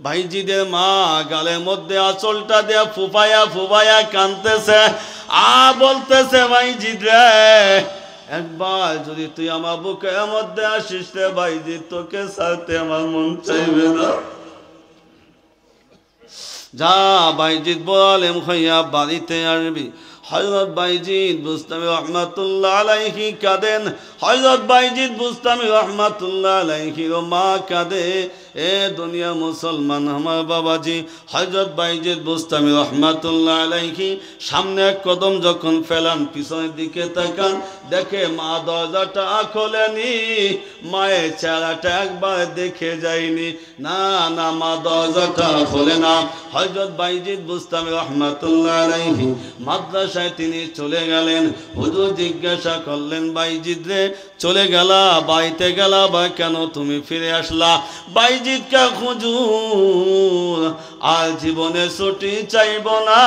ভাইজিদের মা গালের মধ্যে আঁচলটা দিয়ে ফুপায়া ফুপায়া কাঁদতেছে, বলতেছে, ভাইজিদ রে একবার যদি তুই আমার বুকের মধ্যে আসিস রে ভাইজিদ, তোকে ছাড়তে আমার মন চাইবে না। যা বাইজিদ বলেম হইয়া বাড়িতে আসবি। হযরত বাইজিদ বুস্তামি রহমাতুল্লাহ আলাইহি কাঁদেন। হযরত বাইজিদ বুস্তামি রহমাতুল্লাহ আলাইহি ও মা কাঁদে। এ দুনিয়া মুসলমান আমার বাবাজি, হযরত বাইজিদ বুস্তামি রহমাতুল্লাহ আলাইহি সামনে এক কদম যখন ফেলান, পিছনের দিকে তাকান, দেখে মা দরজাটা খোলেনি, মায়ের চেহারাটা একবার দেখে যায়নি। না না, মা দরজাটা খোলে না। হযরত বাইজিদ বুস্তামি রহমাতুল্লাহ আলাইহি মাদ্রাসায় তিনি চলে গেলেন। হুজুর জিজ্ঞাসা করলেন, বাইজিদ রে চলে গেলা, বাড়িতে গেলা বা কেন তুমি ফিরে আসলা? বাইজিদ কা হুজুর আর জীবনে ছুটি চাইব না,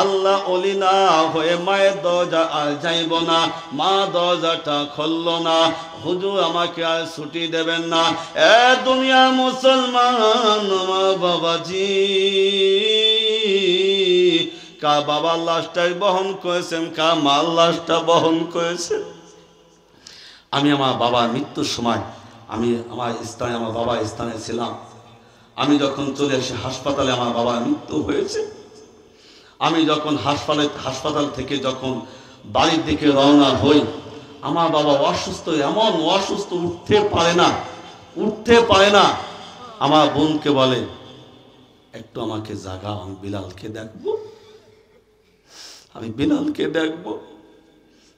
আল্লাহ ওলি না হয়ে মায়ের দরজা আর যাইব না। মা দরজাটা খুলল না, হুজুর আমাকে আর ছুটি দেবেন না। এ দুনিয়ার মুসলমান আমার বাবাজি, কা বাবার লাশটাই বহন করেছেন, কা মার লাশটা বহন করেছেন। আমি আমার বাবার মৃত্যুর সময় আমি আমার স্থানে, আমার বাবার স্থানে ছিলাম। আমি যখন চলে এসে হাসপাতালে আমার বাবার মৃত্যু হয়েছে। আমি যখন হাসপাতাল থেকে যখন বাড়ির দিকে রওনা হই, আমার বাবা অসুস্থ, এমন অসুস্থ, উঠতে পারে না। আমার বোনকে বলে, একটু আমাকে জাগাও, আমি বিলালকে দেখবো, আমি বিলালকে দেখবো।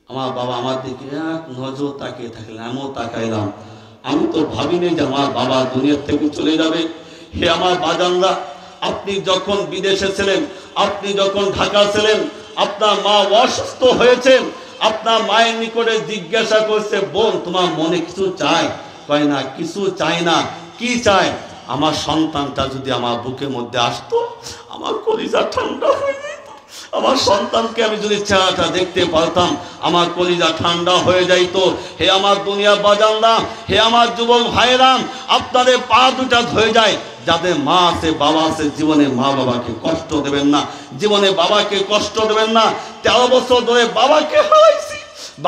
আমার বাবা আমার দিকে এক নজর তাকিয়ে থাকলেন, আমিও তাকাইলাম। আমি তো ভাবিনি যে আমার বাবা দুনিয়ার থেকে চলে যাবে। হে আমার বাজানরা, আপনি যখন বিদেশে ছিলেন, আপনি যখন ঢাকা ছিলেন, আপনার মা অসুস্থ হয়েছেন, আপনার মায়ের নিকটে জিজ্ঞাসা করছে, বোন তোমার মনে কিছু চাই? কয় না, কিছু চাই না। কি চায়? আমার সন্তানটা যদি আমার বুকের মধ্যে আসতো, আমার কলিজা ঠান্ডা হয়ে যেত। আমার সন্তানকে আমি যদি চেহারাটা দেখতে পারতাম, আমার কলিজা ঠান্ডা হয়ে যাইত। হে আমার দুনিয়া বাজানরা, হে আমার যুবক ভাইরা, আপনাদের পা দুটা ধরে যায়। যাদের মা আছে, বাবা আছে, জীবনে মা বাবাকে কষ্ট দেবেন না, জীবনে বাবাকে কষ্ট দেবেন না। 13 বছর ধরে বাবাকে হারাইছি,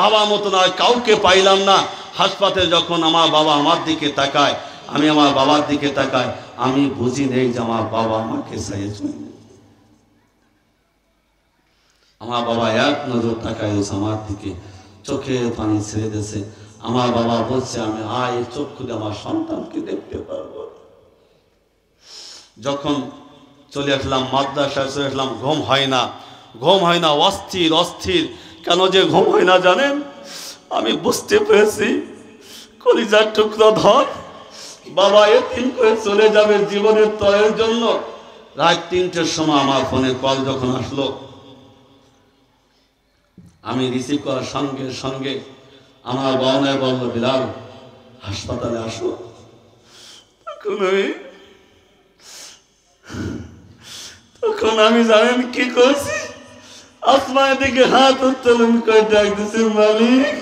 বাবা মতো না কাউকে পাইলাম না। হাসপাতালে যখন আমার বাবা আমার দিকে তাকায়, আমি আমার বাবার দিকে তাকাই, আমি বুঝি নেই যে আমার বাবা আমাকে ছেড়ে চলে। আমার বাবা এক নজর তাকায় আমার দিকে, চোখে পানি ছেড়ে দিয়েছে। আমার বাবা বলছে, আমি এই চোখ খুলে আমার সন্তানকে দেখতে পারবো। যখন চলে আসলাম মাদ্রাসায়, চলে আসলাম, ঘুম হয় না, অস্থির। কেন যে ঘুম হয় না জানেন? আমি বুঝতে পেরেছি, কলিজার টুকরো ধর বাবা এতিম করে চলে যাবে জীবনের তরের জন্য। রাত 3টের সময় আমার ফোনে কল যখন আসলো, আমি রিসিভ করার সঙ্গে সঙ্গে আমার বাবা বললো, বিলাল হাসপাতালে আসো। তখন আমি জানেন কি করছি? আসমানের দিকে হাত উত্তোলন করে ডাক দিছি, মালিক।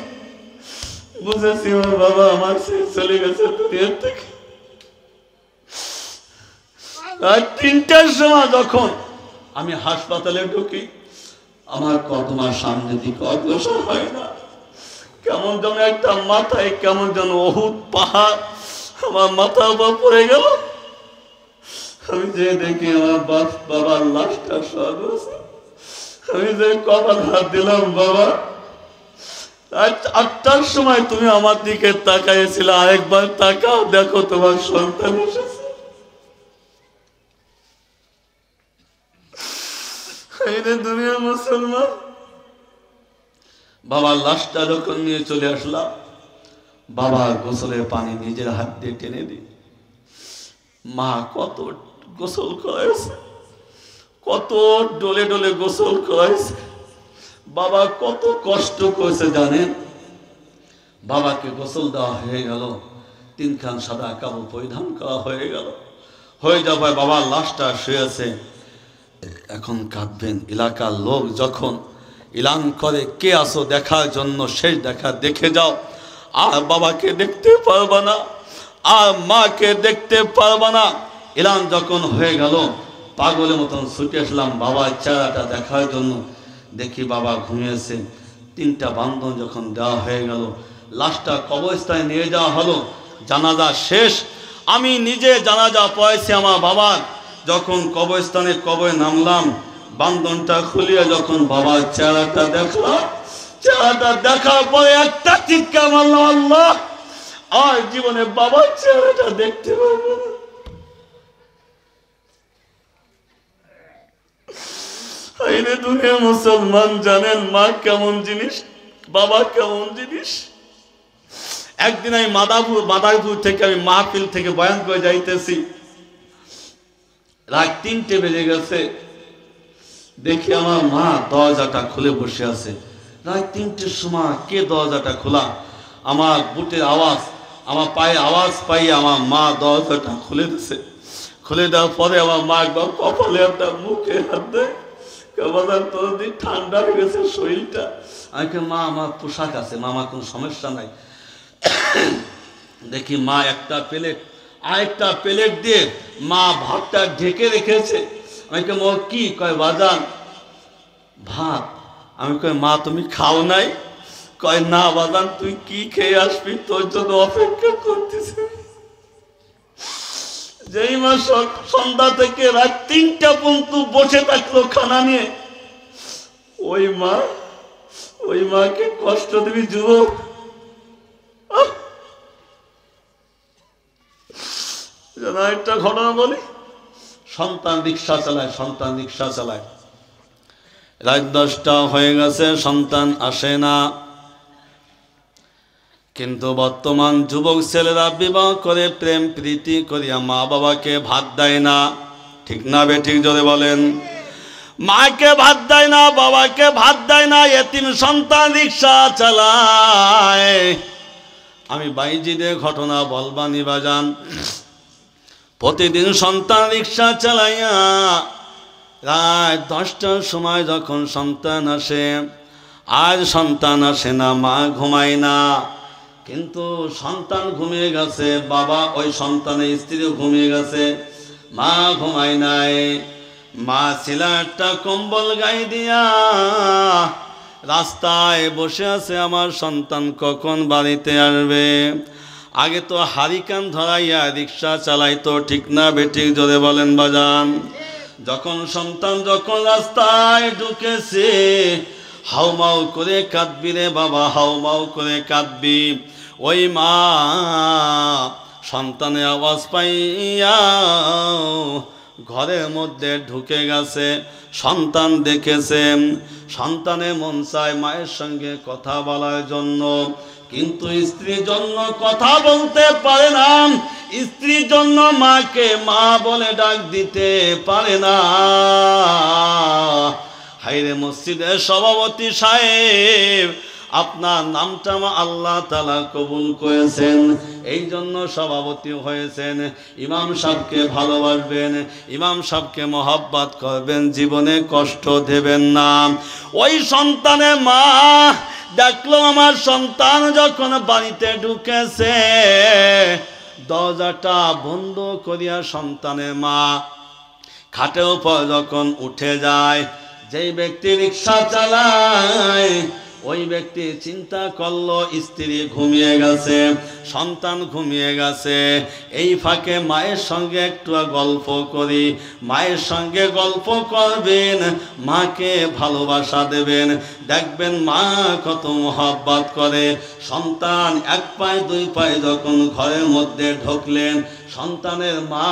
বুঝেছি আমার বাবা আমার চলে গেছে দুনিয়ার থেকে। রাত 3টার সময় যখন আমি হাসপাতালে ঢুকি, আমার কদমার সামনের দিকে অগ্রসর হয় না। কেমন যেন একটা মাথায় কেমন যেন অহুত পাহাড় আমার মাথা উপর পড়ে গেল। আমি যে দেখি আমার বাবার লাশটা সব আছে। আমি যে কপাল হাত দিলাম, বাবা 8টার সময় তুমি আমার দিকে তাকাইছিল, আরেকবার তাকাও, দেখো তোমার সন্তান এসেছে। দুনিয়ার মুসলমান, বাবার লাশটা যখন নিয়ে চলে আসলাম, বাবা গোসলের পানি নিজের হাত দিয়ে টেনে দিই। মা কত গোসল করাইছে, কত ডলে ডলে গোসল করাইছে। বাবা কত কষ্ট করেছে জানেন। বাবাকে গোসল দেওয়া হয়ে গেল, 3খান সাদা কাপড় পরিধান করা হয়ে গেল। হয়ে যাওয়ায় বাবার লাশটা শুয়েছে। এখন কাঁদবেন। এলাকার লোক যখন এলান করে, কে আসো দেখার জন্য, শেষ দেখা দেখে যাও, আর বাবাকে দেখতে পারবা না, আর মাকে দেখতে পারবা না। এলান যখন হয়ে গেল, পাগলের মতন ছুটে আসলাম বাবার চেহারাটা দেখার জন্য। দেখি বাবা ঘুমিয়েছে। 3টা বান্ধন যখন দেওয়া হয়ে গেল, লাশটা কবরস্থানে নিয়ে যাওয়া হলো। জানাজা শেষ। আমি নিজে জানাজা পড়েছি আমার বাবার। যখন কবরস্থানে কবরে নামলাম, বান্ধনটা খুলিয়ে যখন বাবার চেহারাটা দেখলাম, চেহারাটা দেখার পরে একটা চিৎকার মারলাম, আল্লাহ, আর জীবনে বাবার চেহারাটা দেখতে পারবো না। দুনিয়া মুসলমান, জানেন মা কেমন জিনিস, বাবা কেমন জিনিস। একদিন আমি মাদারপুর থেকে, আমি মাহফিল থেকে বয়ান করে যাইতেছি, রাত 3টে বেজে গেছে। দেখি আমার মা দরজাটা খুলে বসে আছে। রাত 3টের সময় কে দরজাটা খোলা? আমার বুটের আওয়াজ, আমার পায়ে আওয়াজ পাই, আমার মা দরজাটা খুলে দিছে। খুলে দেওয়ার পরে আমার মা একদম কপালে একটা, মুখে হাত দেয়, তোর দিন ঠান্ডা হয়ে গেছে শরীরটা। আমি মা আমার পোশাক আছে, মা আমার কোনো সমস্যা নাই। দেখি মা একটা প্লেট, আরেকটা প্লেট দিয়ে মা ভাতটা ঢেকে রেখেছে। আমি কি কয়, বাজান ভাত। আমি কই, মা তুমি খাও নাই? কয়, না বাজান, তুই কি খেয়ে আসবি, তোর জন্য অপেক্ষা করতেছি। যেই মা সন্ধ্যা থেকে রাত 3টা পর্যন্ত বসে থাকলো খানা নিয়ে, ওই মাকে কষ্ট দিবি যুবক। একটা ঘটনা বলি। সন্তান রিক্সা চালায়, রাত 10টা হয়ে গেছে, সন্তান আসে না। কিন্তু বর্তমান যুবক ছেলেরা বিবাহ করে, প্রেম প্রীতি করিয়া মা বাবাকে ভাত দেয় না। ঠিক না বেঠিক জোরে বলেন? মাকে ভাত দেয় না, বাবাকে ভাত দেয় না, এতিম সন্তান রিক্সা চালায়। আমি বাইজিদের ঘটনা বলবানি বাজান। প্রতিদিন সন্তান রিক্সা চালাইয়া রাত 10টার সময় যখন সন্তান আসে, আজ সন্তান আসে না, মা ঘুমায় না। কিন্তু সন্তান ঘুমিয়ে গেছে, বাবা ওই সন্তানের স্ত্রীও ঘুমিয়ে গেছে, মা ঘুমায় নাই। মা ছিল একটা কম্বল গায়ে দিয়া রাস্তায় বসে আছে, আমার সন্তান কখন বাড়িতে আসবে। আগে তো হারিকান ধরাইয়া রিক্সা চালাইতো, ঠিক না বেঠিক জোরে বলেন বাজান? যখন সন্তান যখন রাস্তায় ঢুকেছে, হাউমাউ করে কাঁদবি রে বাবা, হাউমাউ করে কাঁদবি। ওই মা সন্তানের আওয়াজ পাইয়া ঘরের মধ্যে ঢুকে গেছে। সন্তান দেখেছে, সন্তানের মন চায় মায়ের সঙ্গে কথা বলার জন্য, কিন্তু স্ত্রীর জন্য কথা বলতে পারে না, স্ত্রীর জন্য মাকে মা বলে ডাক দিতে পারে না। হাইরে মসজিদের সভাপতি সাহেব, আপনার নামটা আল্লাহ তাআলা কবুল করেছেন, এই জন্য সভাপতি হয়েছেন। ইমাম সাহেবকে ভালোবাসবেন, ইমাম সাহেবকে মহব্বত করবেন, জীবনে কষ্ট দেবেন না। ওই সন্তানের মা দেখলো আমার সন্তান যখন বাড়িতে ঢুকেছে, দরজাটা বন্ধ করিয়া সন্তানের মা খাটের উপর যখন উঠে যায়, যেই ব্যক্তি রিক্সা চালায় ওই ব্যক্তি চিন্তা করলো স্ত্রী ঘুমিয়ে গেছে, সন্তান ঘুমিয়ে গেছে, এই ফাঁকে মায়ের সঙ্গে একটু গল্প করি। মায়ের সঙ্গে গল্প করবেন, মাকে ভালোবাসা দেবেন, দেখবেন মা কত মহব্বত করে। সন্তান এক পায়ে দুই পায়ে যখন ঘরের মধ্যে ঢুকলেন, সন্তানের মা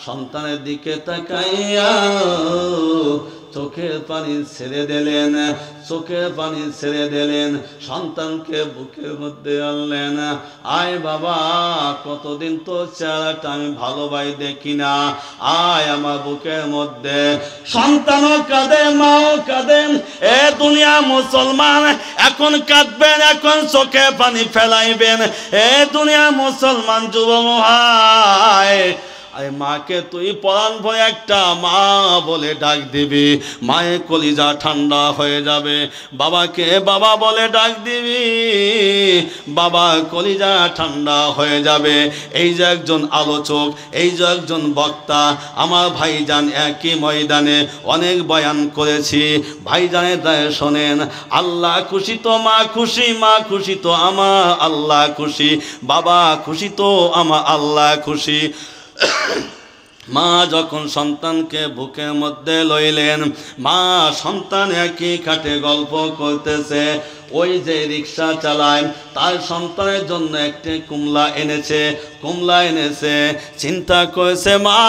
সন্তানের দিকে তাকাইয়া চোখের পানি ছেড়ে দিলেন, চোখের পানি ছেড়ে দিলেন, সন্তানকে বুকের মধ্যে আনলেন। আয় বাবা, কতদিন তো চেহারাটা আমি ভালোভাবে দেখি না, আয় আমার বুকের মধ্যে। সন্তানও কাঁদে, মাও কাঁদেন। এ দুনিয়া মুসলমান, এখন কাঁদবেন, এখন চোখে পানি ফেলাইবেন। এ দুনিয়া মুসলমান যুবক ভাই, আরে মাকে তুই পরাণ ভরে একটা মা বলে ডাক দিবি, মায়ের কলিজা ঠান্ডা হয়ে যাবে। বাবাকে বাবা বলে ডাক দিবি, বাবা কলিজা ঠান্ডা হয়ে যাবে। এই যে একজন আলোচক, এই যে একজন বক্তা, আমার ভাইজান একই ময়দানে অনেক বয়ান করেছি। ভাইজানের দায়ে শোনেন, আল্লাহ খুশি তো মা খুশি, মা খুশি তো আমার আল্লাহ খুশি, বাবা খুশি তো আমার আল্লাহ খুশি। মা যখন সন্তানকে বুকের মধ্যে লইলেন, মা সন্তান একই খাটে গল্প করতেছে। ওই যে রিক্সা চালায় তার সন্তানের জন্য একটি কুমলা এনেছে, কুমলা এনেছে। চিন্তা করেছে মা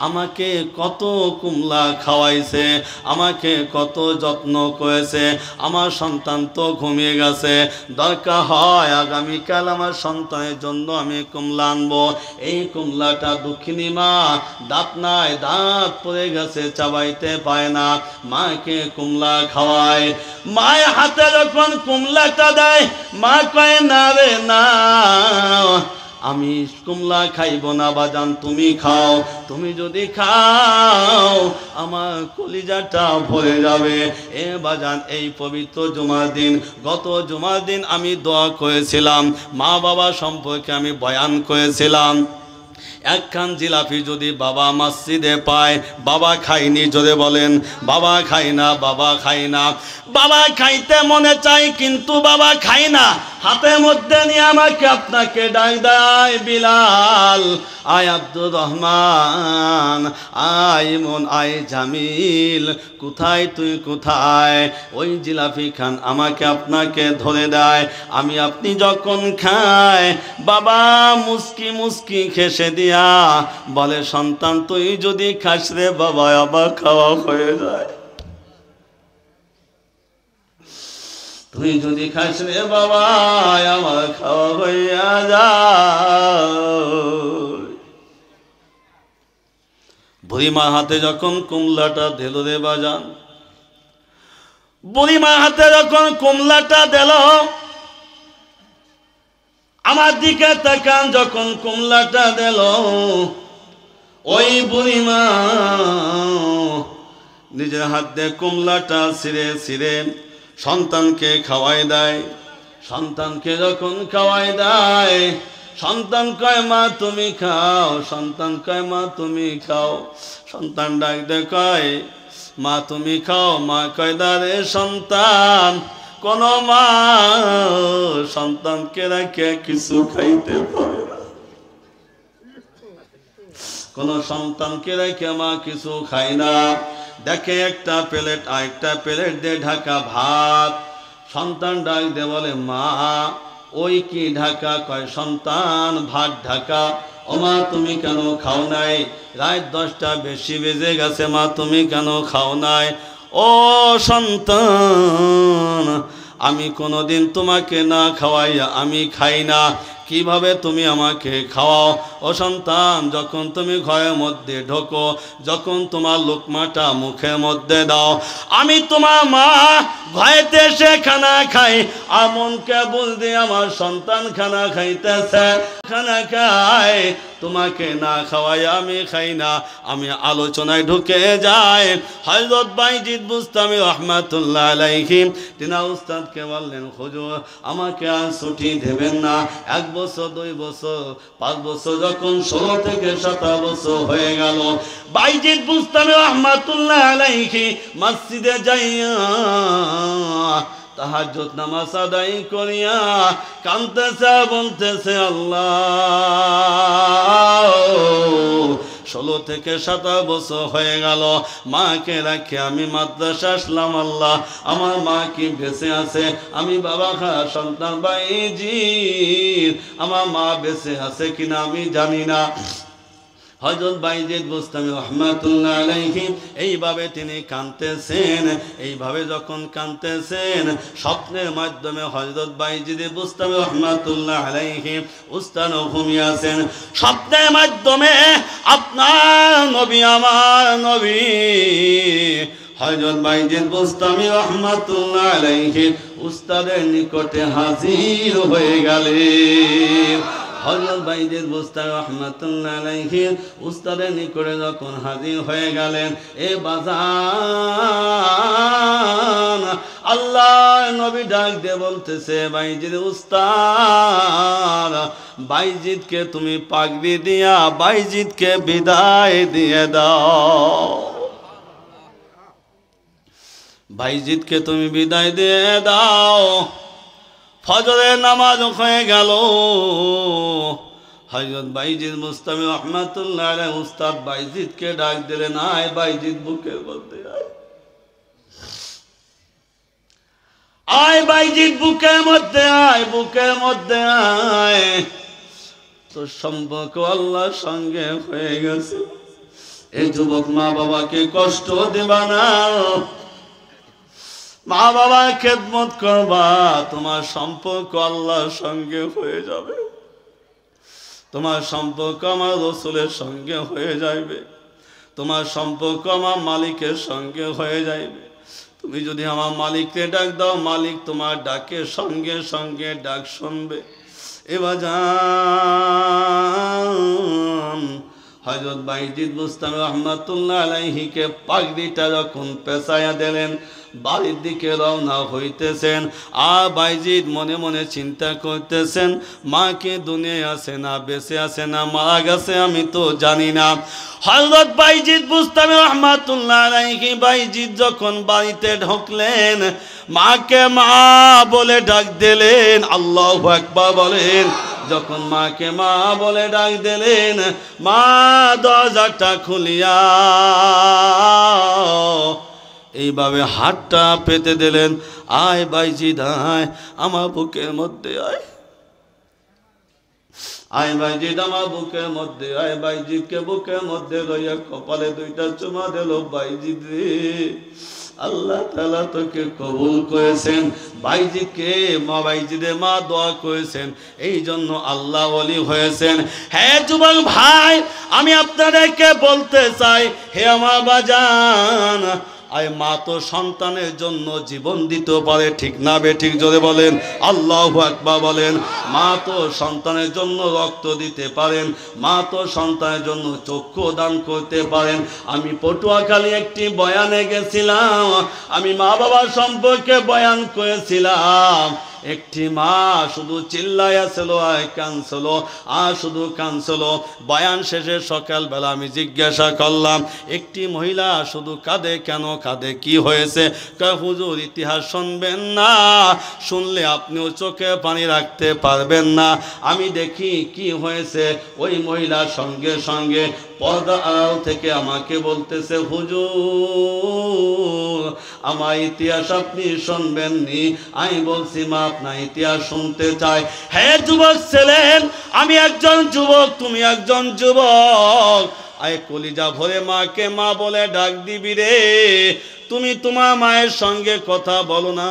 আমাকে কত কুমলা খাওয়াইছে, আমাকে কত যত্ন করেছে, আমার সন্তান তো ঘুমিয়ে গেছে, দরকার হয় আগামীকাল আমার সন্তানের জন্য আমি কুমলা আনবো। এই কুমলাটা দুঃখিনী মা, দাঁত নাই, দাঁত পড়ে গেছে, চাবাইতে পায় না, মাকে কুমলা খাওয়ায়। মায়ের হাতে যখন কুমলাটা দেয়, মা কয় না রে না, আমি কুমলা খাইব না বাজান, তুমি খাও, তুমি যদি খাও আমার কলিজাটা ভরে যাবে। এ বাজান, এই পবিত্র জুমার দিন, গত জুমার দিন আমি দোয়া করেছিলাম, মা বাবা সম্পর্কে আমি বয়ান করেছিলাম। একখান জিলাপি যদি বাবা মসজিদে পায়, বাবা খাইনি জোরে বলেন, বাবা খাই না, বাবা খাই না, বাবা খাইতে মনে চাই কিন্তু বাবা খাই না। হাতের মধ্যে নিয়ে আমাকে আপনাকে ডাক দেয়, বিলাল, আয় আব্দুর রহমান, আয় ইমন, আয় জামিল, কোথায় তুই কোথায়? ওই জিলাপি খান আমাকে আপনাকে ধরে দেয়। আমি আপনি যখন খায়, বাবা মুস্কি মুস্কি খেসে দিয়া বলে, সন্তান তুই যদি খাস রে বাবা আবার খাওয়া হয়ে যায়, তুই যদি খাস রে বাবা আমার খাওয়া হইয়া যায়। বুড়িমার হাতে যখন কুমলাটা দিল রে বাজান, বুড়িমার হাতে যখন কুমলাটা দিল, আমার দিকে তাকান, যখন কুমলাটা দিল, ওই বুড়িমা নিজের হাত দিয়ে কুমলাটা ছিঁড়ে ছিঁড়ে সন্তানকে খাওয়াই দেয়। সন্তানকে যখন খাওয়াই দেয়, সন্তান কয় মা তুমি খাও, সন্তান কয় মা তুমি খাও। সন্তান ডাক দে কয় মা তুমি খাও, মা কয় দারে সন্তান, কোন মা সন্তানকে রেখে কিছু খাইতে পারে না, কোন সন্তানকে রেখে মা কিছু খায় না। দেখে একটা প্লেট আরেকটা প্লেট দিয়ে ঢাকা ভাত, সন্তান ডাক দে বলে মা ওই কি ঢাকা? কয় সন্তান ভাত ঢাকা। ও মা তুমি কেন খাও নাই? রাত 10টা বেশি বেজে গেছে, মা তুমি কেন খাও নাই? ও সন্তান, আমি কোনোদিন তোমাকে না খাওয়াইয়া আমি খাই না, কিভাবে তুমি আমাকে খাওয়াও? ও সন্তান, যখন তুমি ঘরের মধ্যে ঢোকো, যখন তোমার লোকমাটা মুখের মধ্যে দাও, আমি তোমার মা ঘরেতে এসে খানা খাই, আর মনকে বলতে আমার সন্তান খানা খাইতেছে, খানা খাই, তোমাকে না খাওয়াই আমি খাই না। আমি আলোচনায় ঢুকে যাই। হযরত বাইজিদ বুস্তামি রহমাতুল্লাহ আলাইহি তিনি উস্তাদকে বললেন, হুজুর আমাকে আর ছুটি দেবেন না, 1 বছর 2 বছর 5 বছর যখন 16 থেকে 17 বছর হয়ে গেল, বাইজিদ বুস্তামি রহমাতুল্লাহ আলাইহি মসজিদে যাইয়া তাহাজ্জুদ নামাজ আদায় করিয়া কাঁদতেছে, বলতেছে আল্লাহ 16 থেকে 17 বছর হয়ে গেল, মাকে রাখে আমি মাদ্রাসা আসলাম, আল্লাহ আমার মা কি বেঁচে আছে? আমি বাবা সন্তান বাইজিদ, আমার মা বেঁচে আছে কিনা আমি জানি না। হযরত বাইজিদ বুস্তামি রহমাতুল্লাহ আলাইহি এইভাবে তিনি কাঁদতেছেন। এইভাবে যখন কাঁদতেছেন, স্বপ্নের মাধ্যমে হযরত বাইজিদ বুস্তামি রহমাতুল্লাহ আলাইহি উস্তাদ ঘুমিয়েছেন। স্বপ্নের মাধ্যমে আপনার নবী, আমার নবী হযরত বাইজিদ বুস্তামি রহমাতুল্লাহ আলাইহি উস্তাদের নিকটে হাজির হয়ে গেলেন। হযরত বাইজিদ বুস্তামি রহমাতুল্লাহ আলাইহি উস্তাদের নিকটে যখন হাজির হয়ে গেলেন, এ বাজান আল্লাহ নবী ডাক দিয়ে বলতেছে, বাইজিদ উস্তাদ, বাইজিদকে তুমি পাগড়ি দিয়া বাইজিদকে বিদায় দিয়ে দাও, বাইজিদকে তুমি বিদায় দিয়ে দাও। ফজরের নামাজ হয়ে গেল। হযরত বাইজিদ বুস্তামি রহমাতুল্লাহ আলাইহি উস্তাদ বাইজিদকে ডাক দিলেন, আয় বাইজিদ বুকের মধ্যে আয়, আয় বাইজিদ বুকের মধ্যে আয়, বুকের মধ্যে আয়, তোর সম্পর্ক আল্লাহর সঙ্গে হয়ে গেছে। এই যুবক, মা বাবাকে কষ্ট দেবা না, মা বাবার খেদমত করবা, তোমার সম্পর্ক আল্লাহর সঙ্গে হয়ে যাবে, তোমার সম্পর্ক আমার রাসূলের সঙ্গে হয়ে যাবে, তোমার সম্পর্ক আমার মালিকের সঙ্গে হয়ে যাবে। তুমি যদি আমার মালিককে ডাক দাও, মালিক তোমার ডাকের সঙ্গে সঙ্গে ডাক শুনবে। এবার যান হযরত বাইজিদ বুস্তামি রহমাতুল্লাহ আলাইহিকে পাগড়িটা যখন পেঁচাইয়া দিলেন, বাড়ির দিকে রওনা হইতেছেন। আর বাইজিদ মনে মনে চিন্তা করতেছেন, মা কি দুনিয়ায় আছে না বেঁচে আছে না মারা গেছে আমি তো জানি না। হযরত বাইজিদ বুস্তামি রহমাতুল্লাহ আলাইহি বাইজিদ যখন বাড়িতে ঢুকলেন, মাকে মা বলে ডাক দিলেন, আল্লাহু আকবার বলেন। যখন মাকে মা বলে ডাক দিলেন, মা দরজাটা খুলিয়া এইভাবে হাতটা পেতে দিলেন, আয় বাইজিদ আয়, আমার বুকের মধ্যে আয়, আয় বাইজিদ আমার বুকের মধ্যে আয়। বাইজিদকে বুকের মধ্যে লইয়া কপালে 2টা চুমা দিল। বাইজিদ রে, আল্লাহ তাআলা তোকে কবুল করেছেন। বাইজিদকে বাইজিদের মা দোয়া করেছেন, এই জন্য আল্লাহ ওলি হয়েছেন। হ্যাঁ যুবক ভাই, আমি আপনাদেরকে বলতে চাই, হে আমার বাজান, আয় মা তো সন্তানের জন্য জীবন দিতে পারে, ঠিক না বে ঠিক? জোরে বলেন আল্লাহু আকবার বলেন। মা তো সন্তানের জন্য রক্ত দিতে পারেন, মা তো সন্তানের জন্য চক্ষু দান করতে পারেন। আমি পটুয়াখালী একটি বয়ানে গেছিলাম, আমি মা বাবার সম্পর্কে বয়ান করেছিলাম। একটি মা শুধু চিল্লাইয়াছিল আর কাঁদছিল, আর শুধু কাঁদছিল। বয়ান শেষে সকালবেলা আমি জিজ্ঞাসা করলাম, একটি মহিলা শুধু কাঁদে কেন, কাঁদে কি হয়েছে? কয় হুজুর ইতিহাস শুনবেন না, শুনলে আপনিও চোখে পানি রাখতে পারবেন না। আমি দেখি কি হয়েছে। ওই মহিলার সঙ্গে সঙ্গে পর্দা আড়াল থেকে আমাকে বলতেছে, হুজুর আমার ইতিহাস আপনি শুনবেননি। আমি বলছি, মা আপনার ইতিহাস শুনতে চাই। হ্যাঁ যুবক ছিলেন, আমি একজন যুবক, তুমি একজন যুবক। আয় কলিজা ভরে মাকে মা বলে ডাক দিবি রে। তুমি তোমার মায়ের সঙ্গে কথা বলো না।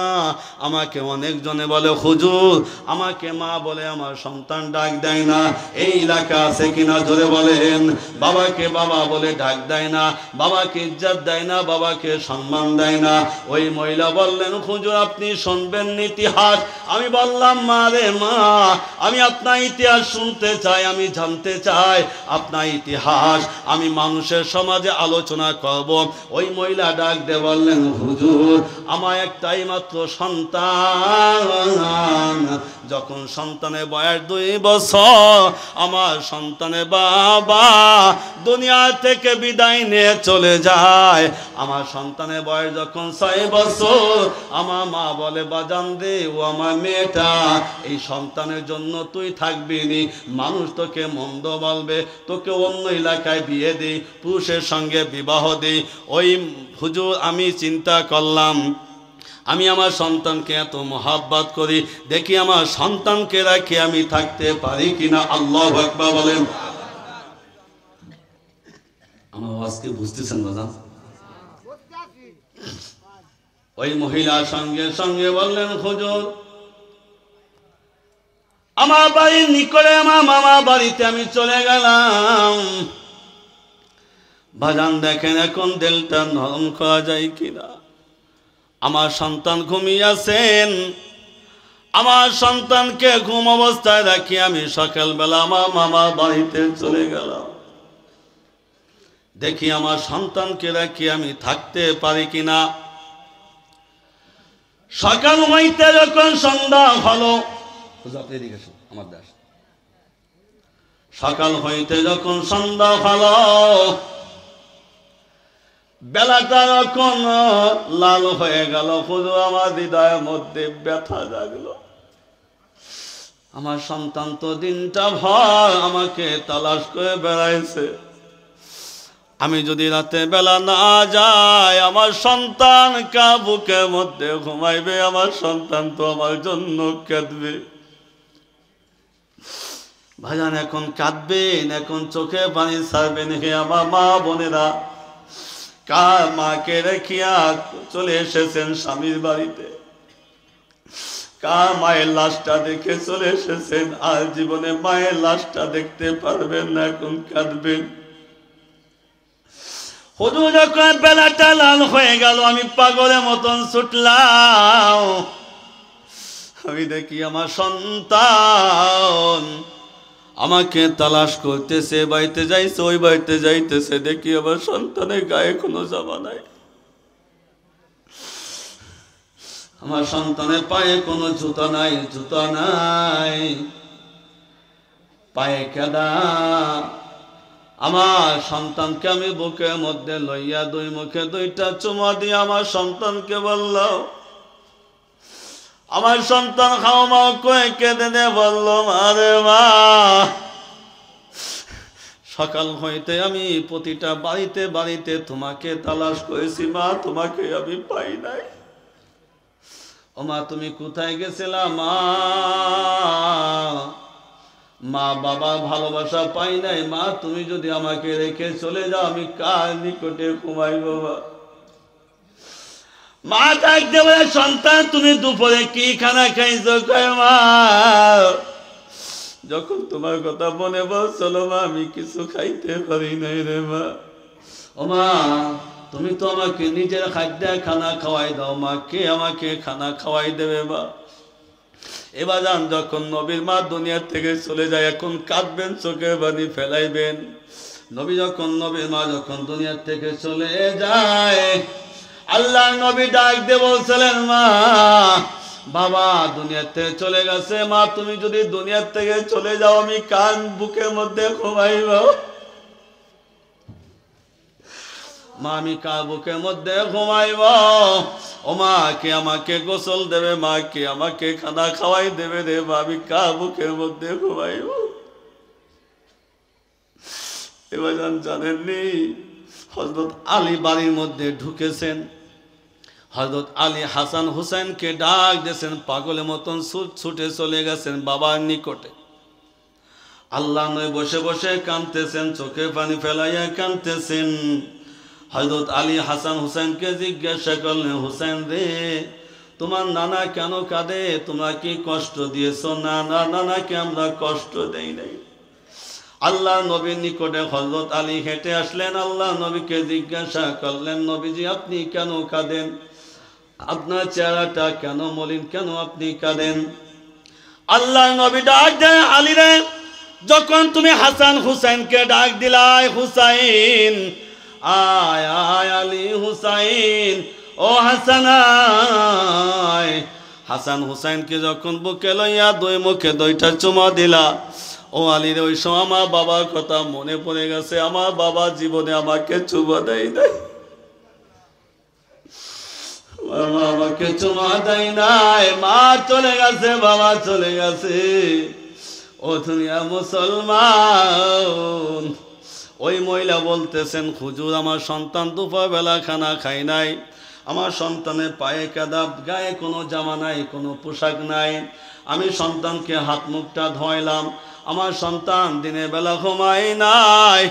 আমাকে অনেকজনে বলে, হুজুর আমাকে মা বলে আমার সন্তান ডাক দেয় না। এই এলাকা আছে কিনা জোরে বলেন। বাবাকে বাবা বলে ডাক দেয় না, বাবাকে ইজ্জত দেয় না, বাবাকে সম্মান দেয় না। ওই মহিলা বললেন, হুজুর আপনি শুনবেন ইতিহাস? আমি বললাম, মা রে মা, আমি আপনার ইতিহাস শুনতে চাই, আমি জানতে চাই আপনার ইতিহাস, আমি মানুষের সমাজে আলোচনা করব। ওই মহিলা ডাক দেব বললেন হুজুর আমার একটাই মাত্র সন্তান, যখন সন্তানের বয়স 2 বছর আমার সন্তানের বাবা দুনিয়া থেকে বিদায় নিয়ে চলে যায়। আমার সন্তানের বয়স যখন 6 বছর আমার মা বলে বাজান রে ও আমার মেয়েটা এই সন্তানের জন্য তুই থাকবি নি, মানুষ তোকে মন্দ বলবে, তোকে অন্য এলাকায় বিয়ে দিই, পুরুষের সঙ্গে বিবাহ দিই। ওই হুজুর আমি চিন্তা করলাম আমি আমার সন্তানকে এত মহাব্বত করি, দেখি আমার সন্তানকে রাখি আমি থাকতে পারি কিনা। আল্লাহু আকবার বলেন। আমার আজকে বুঝতেছেন না? ওই মহিলা সঙ্গে সঙ্গে বললেন হুজুর আমার বাড়ির নিকটে আমার মামা বাড়িতে আমি চলে গেলাম। বাজান দেখেন এখন দিলটা নরম করা যায় কিনা। আমার সন্তান ঘুমিয়ে আছেন, আমার সন্তানকে ঘুম অবস্থায় রাখি আমি সকালবেলা আমার মামা বাড়িতে চলে গেলাম। দেখি আমার সন্তানকে রাখি আমি থাকতে পারি কিনা। সকাল হইতে যখন সন্ধ্যা হলো, আমার দাস সকাল হইতে যখন সন্ধ্যা হলো, বেলাটা যখন লাল হয়ে গেল, হুজুর আমার হৃদয়ের মধ্যে ব্যথা জাগলো। আমার সন্তান তো দিনটা ভর আমাকে তালাশ করে বেড়াইছে, আমি যদি রাতে বেলা না যাই আমার সন্তান কার বুকের মধ্যে ঘুমাইবে, আমার সন্তান তো আমার জন্য কাঁদবে। ভাইজান এখন কাঁদবেন, এখন চোখে পানি ছাড়বেন। হে আমার মা বোনেরা, কার মাকে রেখিয়া চলে এসেছেন স্বামীর বাড়িতে, কার মায়ের লাশটা দেখে চলে এসেছেন, আর জীবনে মায়ের লাশটা দেখতে পারবেন না, এখন কাঁদবেন। হুজুর যখন বেলাটা লাল হয়ে গেল আমি পাগলের মতন ছুটলাম। আমি দেখি আমার সন্তান আমাকে তালাশ করতেছে, বাড়িতে যাইছে, ওই বাড়িতে যাইতেছে, দেখি আমার সন্তানের গায়ে কোনো জামা নাই, আমার সন্তানের পায়ে কোনো জুতা নাই, জুতা নাই, পায়ে কেদা। আমার সন্তানকে আমি বুকের মধ্যে লইয়া 2 মুখে 2টা চুমা দিয়ে আমার সন্তানকে বলল, আমার সন্তান খাও মা কয়ে কেঁদে দে বলল, আরে মা সকাল হইতে আমি প্রতিটা বাড়িতে বাড়িতে তোমাকে তালাশ করেছি মা, তোমাকে আমি পাই নাই। ও মা তুমি কোথায় গেছিলা মা? মা বাবা ভালোবাসা পাই নাই মা, তুমি যদি আমাকে রেখে চলে যাও আমি কার নিকটে ঘুমাইব? মা ডাকতে বলে, সন্তান তুমি দুপুরে কি খানা খাইছো? কয় মা যখন তোমার কথা মনে পড়ছিল মা আমি কিছু খাইতে পারি নাই রে মা। ও মা তুমি তো আমাকে নিজের খাদ্য খানা খাওয়াই দাও মা, কে আমাকে খানা খাওয়াই দেবে মা? এবার যান যখন নবীর মা দুনিয়া থেকে চলে যায় এখন কাঁদবেন, চোখের পানি ফেলাইবেন। নবী যখন নবীর মা যখন দুনিয়া থেকে চলে যায় আল্লাহ নবী ডাক দিয়ে বলছিলেন, মা বাবা দুনিয়াতে চলে গেছে, মা তুমি যদি দুনিয়ার থেকে চলে যাও আমি কান বুকের মধ্যে ঘুমাইব? মা আমি কার বুকের মধ্যে ঘুমাইব? ও মা কে আমাকে গোসল দেবে? মা কে আমাকে খানা খাওয়াই দেবে রে মা? আমি কার বুকের মধ্যে ঘুমাইব? এবার জানেননি হযরত আলী বাড়ির মধ্যে ঢুকেছেন, হযরত আলী হাসান হুসাইনকে ডাক দিয়েছেন, পাগলের মতন ছুটে চলে গেছেন বাবার নিকটে। আল্লাহ নয় বসে বসে কাঁদতেছেন, চোখে পানি ফেলাইয়া কাঁদতেছেন। হযরত আলী হাসান হুসাইনকে জিজ্ঞাসা করলেন, হুসাইন রে তোমার নানা কেন কাঁদে? তোমরা কি কষ্ট দিয়েছ? না না নানাকে আমরা কষ্ট দেই নাই। আল্লাহ নবীর নিকটে হযরত আলী হেঁটে আসলেন, আল্লাহ নবীকে জিজ্ঞাসা করলেন, নবীজি আপনি কেন কাঁদেন? আপনার চেহারাটা কেন মলিন, কেন আপনি কাঁদেন? আল্লাহ নবী ডাক দেন, আলী রে যখন তুমি হাসান হুসাইনকে ডাক দিলাই, হুসাইন আয় আয় আলী হুসাইন, ও হাসান হাসান হুসাইনকে যখন বুকে লইয়া দুই মুখে দুইটা চুমা দিলা, ও আলীর ওই সময় আমার বাবার কথা মনে পড়ে গেছে। আমার বাবা জীবনে আমাকে চুমা দেয় নাই, আমাকে চুমা দেয় নাই। মা চলে গেছে, বাবা চলে গেছে। ও দুনিয়া মুসলমান, ওই মহিলা বলতেছেন হুজুর আমার সন্তান দুপুর বেলা খানা খায় নাই, আমার সন্তানের পায়ে কাদা, গায়ে কোনো জামা নাই, কোনো পোশাক নাই। আমি সন্তানকে হাত মুখটা ধোয়াইলাম, আমার সন্তান দিনের বেলা ঘুমাই নাই,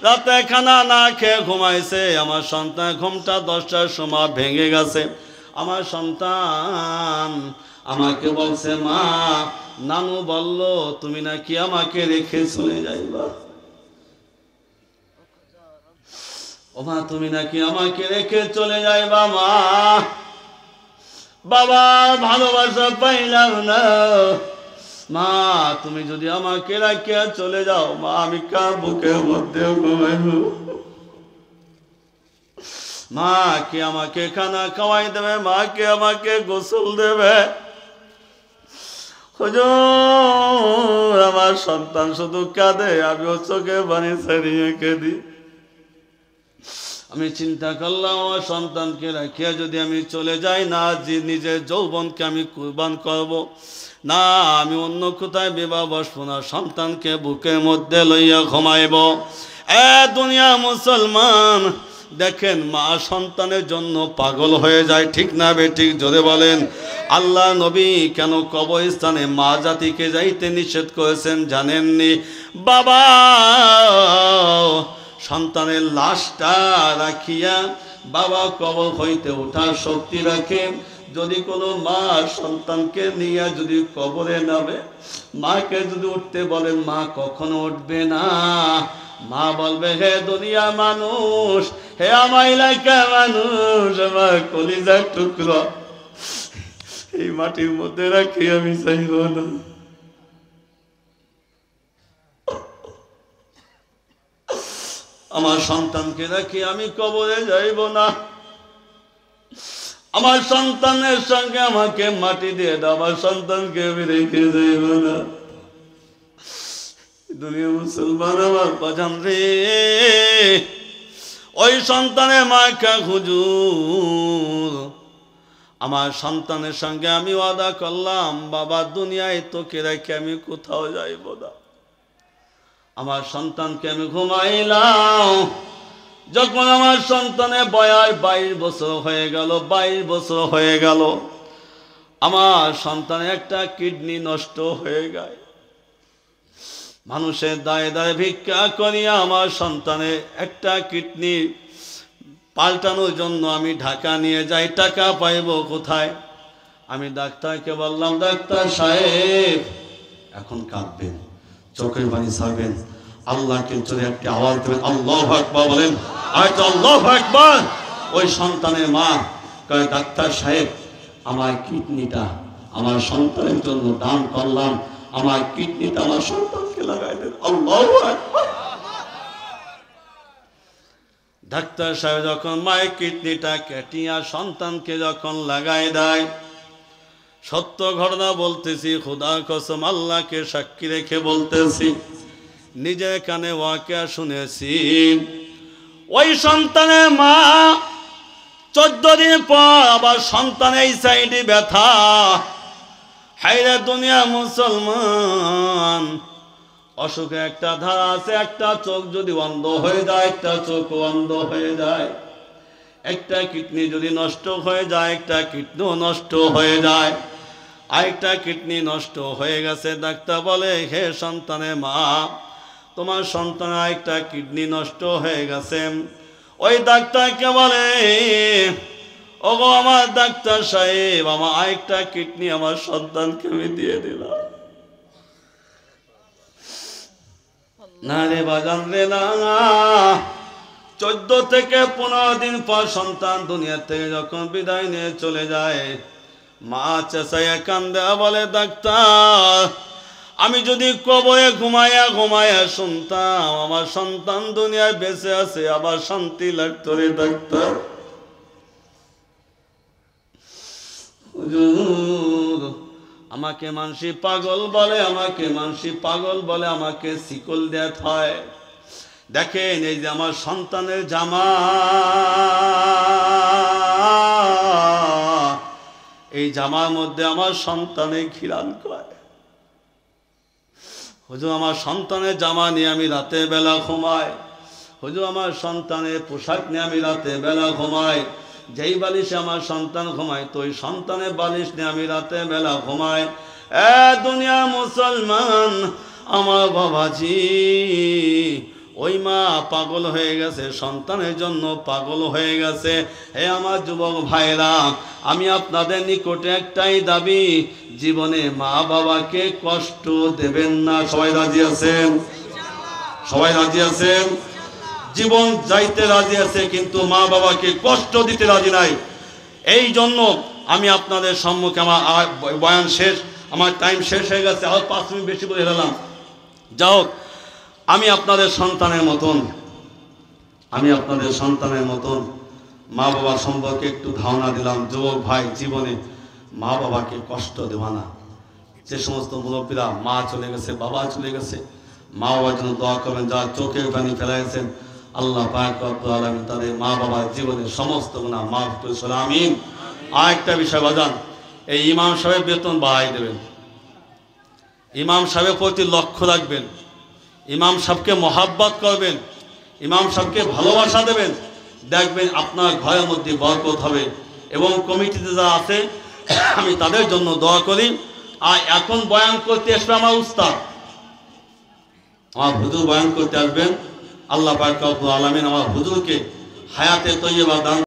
রাতে খানা না খেয়ে ঘুমাইছে। আমার সন্তান ঘুমটা 10টার সময় ভেঙে গেছে। আমার সন্তান আমাকে বলছে মা, নানু বলল তুমি নাকি আমাকে রেখে চলে যাইবা। ও মা, তুমি নাকি আমাকে রেখে চলে যাইবা মা। বাবা ভালোবাসা পাইলাম না মা, তুমি যদি আমাকে রেখে চলে যাও মা, আমি কার বুকের মধ্যে ঘুমাইব। মা কে আমাকে খানা খাওয়াই দেবে, মা কে আমাকে গোসল দেবে। হুজুর আমার সন্তান শুধু কাঁদে, আমিও চোখে পানি ছাড়িয়ে কেঁদি। আমি চিন্তা করলাম আমার সন্তানকে রাখিয়া যদি আমি চলে যাই, না যে নিজের যৌবনকে আমি কুরবান করব, না আমি অন্য কোথায় বিবাহ বসবো না, সন্তানকে বুকের মধ্যে লইয়া ঘুমাইব। দুনিয়া মুসলমান দেখেন, মা সন্তানের জন্য পাগল হয়ে যায়, ঠিক না বেঠিক জোরে বলেন। আল্লাহ নবী কেন কবরস্থানে মা জাতিকে যাইতে নিষেধ করেছেন জানেননি? বাবা সন্তানের লাশটা রাখিয়া বাবা কবর হইতে ওঠার শক্তি রাখে। যদি কোনো মা সন্তানকে নিয়ে যদি কবরে নামে, মাকে যদি উঠতে বলেন মা কখনো উঠবে না। মা বলবে হে দুনিয়া মানুষ, হে আমার এলাকার মানুষ, আমার কলিজার টুকরো এই মাটির মধ্যে রাখি আমি চাইব না। আমার সন্তানকে রাখি আমি কবরে যাইব না। আমার সন্তানের সঙ্গে আমাকে মাটি দিয়ে দাও, আমার সন্তানকে আমি রেখে যাইব না। দুনিয়া মুসলমান আমার বাজান রে, ওই সন্তানের মাকে হুজুর আমার সন্তানের সঙ্গে আমি ওয়াদা করলাম বাবা দুনিয়ায় তোকে রেখে আমি কোথাও যাইব না। আমার সন্তানকে আমি ঘুমাইলাম। যখন আমার সন্তানের বয়স 22 বছর হয়ে গেল, 22 বছর হয়ে গেল, আমার সন্তানের একটা কিডনি নষ্ট হয়ে গেল। মানুষের দায়ে দায়ে ভিক্ষা করিয়া আমার সন্তানের একটা কিডনি পাল্টানোর জন্য আমি ঢাকা নিয়ে যাই, টাকা পাইব কোথায়? আমি ডাক্তারকে বললাম ডাক্তার সাহেব, এখন কাঁদবেন, চোখের পানি ছাড়বেন, আল্লাহকে চলে একটি আওয়াজ দেবেন, আল্লাহু আকবার বলেন, আয়তো আল্লাহু আকবার। ওই সন্তানের মা কয় ডাক্তার সাহেব আমার কিডনিটা আমার সন্তানের জন্য দান করলাম, আমার কিডনিটা আমার সন্তানকে লাগাই দেন, আল্লাহু আকবার। ডাক্তার সাহেব যখন মায়ের কিডনিটা কেটিয়া সন্তানকে যখন লাগাই দেয়, সত্য ঘটনা বলতেছি, খোদার কসম আল্লাহকে সাক্ষী রেখে বলতেছি, নিজের কানে ওয়াকিয়া শুনেছি। ওই সন্তানের মা 14 দিন পর আবার সন্তান এই সাইডে ব্যথা। হায়রে দুনিয়া মুসলমান, অসুখে একটা ধারা আছে, একটা চোখ যদি অন্ধ হয়ে যায় একটা চোখ অন্ধ হয়ে যায়, একটা কিডনি যদি নষ্ট হয়ে যায় একটা কিডনিও নষ্ট হয়ে যায়। আরেকটা কিডনি নষ্ট হয়ে গেছে, ডাক্তার বলে হে সন্তানের মা তোমার সন্তান আরেকটা কিডনি নষ্ট হয়ে গেছে। ওই ডাক্তারকে বলে ওগো আমার ডাক্তার সাহেব, আমার আরেকটা কিডনি আমার সন্তানকে আমি দিয়ে দিলাম। না রে বাজান রে না, 14 থেকে 15 দিন পর সন্তান দুনিয়া থেকে যখন বিদায় নিয়ে চলে যায়, মা চেঁচাইয়া কান্দে বলে ডাক্তার আমি যদি কবরে ঘুমাইয়া ঘুমাইয়া শুনতাম আমার সন্তান দুনিয়ায় বেঁচে আছে, আবার শান্তি লাগতো রে ডাক্তার। হুজুর আমাকে মানসি পাগল বলে, আমাকে মানসি পাগল বলে, আমাকে শিকল দেয়া হয়। দেখেন এই যে আমার সন্তানের জামা, এই জামার মধ্যে আমার সন্তানের ঘিরান করে। হুজুর আমার সন্তানের জামা নিয়ে আমি রাতে বেলা ঘুমাই, হুজুর আমার সন্তানের পোশাক নিয়ে আমি রাতে বেলা ঘুমাই। যেই বালিশে আমার সন্তান ঘুমায় তো ওই সন্তানের বালিশ নিয়ে আমি রাতে বেলা ঘুমাই। দুনিয়া মুসলমান, আমার বাবাজি ওই মা পাগল হয়ে গেছে, সন্তানের জন্য পাগল হয়ে গেছে। হে আমার যুবক ভাইরা, আমি আপনাদের নিকটে একটাই দাবি, জীবনে মা বাবাকে কষ্ট দেবেন না। সবাই রাজি আছেন? সবাই রাজি আছেন? জীবন যাইতে রাজি আছে, কিন্তু মা বাবাকে কষ্ট দিতে রাজি নাই। এই জন্য আমি আপনাদের সম্মুখে, আমার বয়ান শেষ, আমার টাইম শেষ হয়ে গেছে, আর 5 মিনিট বেশি বলে গেলাম। যাও, আমি আপনাদের সন্তানের মতন, আমি আপনাদের সন্তানের মতন মা বাবার সম্পর্কে একটু ধারণা দিলাম। যুবক ভাই, জীবনে মা বাবাকে কষ্ট দেওয়া না। যে সমস্ত মুরব্বীরা মা চলে গেছে, বাবা চলে গেছে, মা বাবার জন্য দোয়া করবেন। যারা চোখের পানি ফেলাইছেন, আল্লাহ পাক রব্বুল আলামিন তাদের মা বাবার জীবনের সমস্ত গুনাহ মাফ করে দিন, আমিন। আর একটা বিষয় বাজান, এই ইমাম সাহেব বেতন বাড়াই দেবেন, ইমাম সাহেবের প্রতি লক্ষ্য রাখবেন, ইমাম সাহেবকে মহাব্বত করবেন, ইমাম সাহেবকে ভালোবাসা দেবেন, দেখবেন আপনার ঘরের মধ্যে বরকত হবে। এবং কমিটিতে যারা আছে আমি তাদের জন্য দোয়া করি। আর এখন বয়ান করতে আসবে আমার উস্তাদ, আমার হুজুর বয়ান করতে আসবেন। আল্লাহ পাক রব্বুল আলামিন আমার হুজুরকে হায়াতে তৈয়বা দান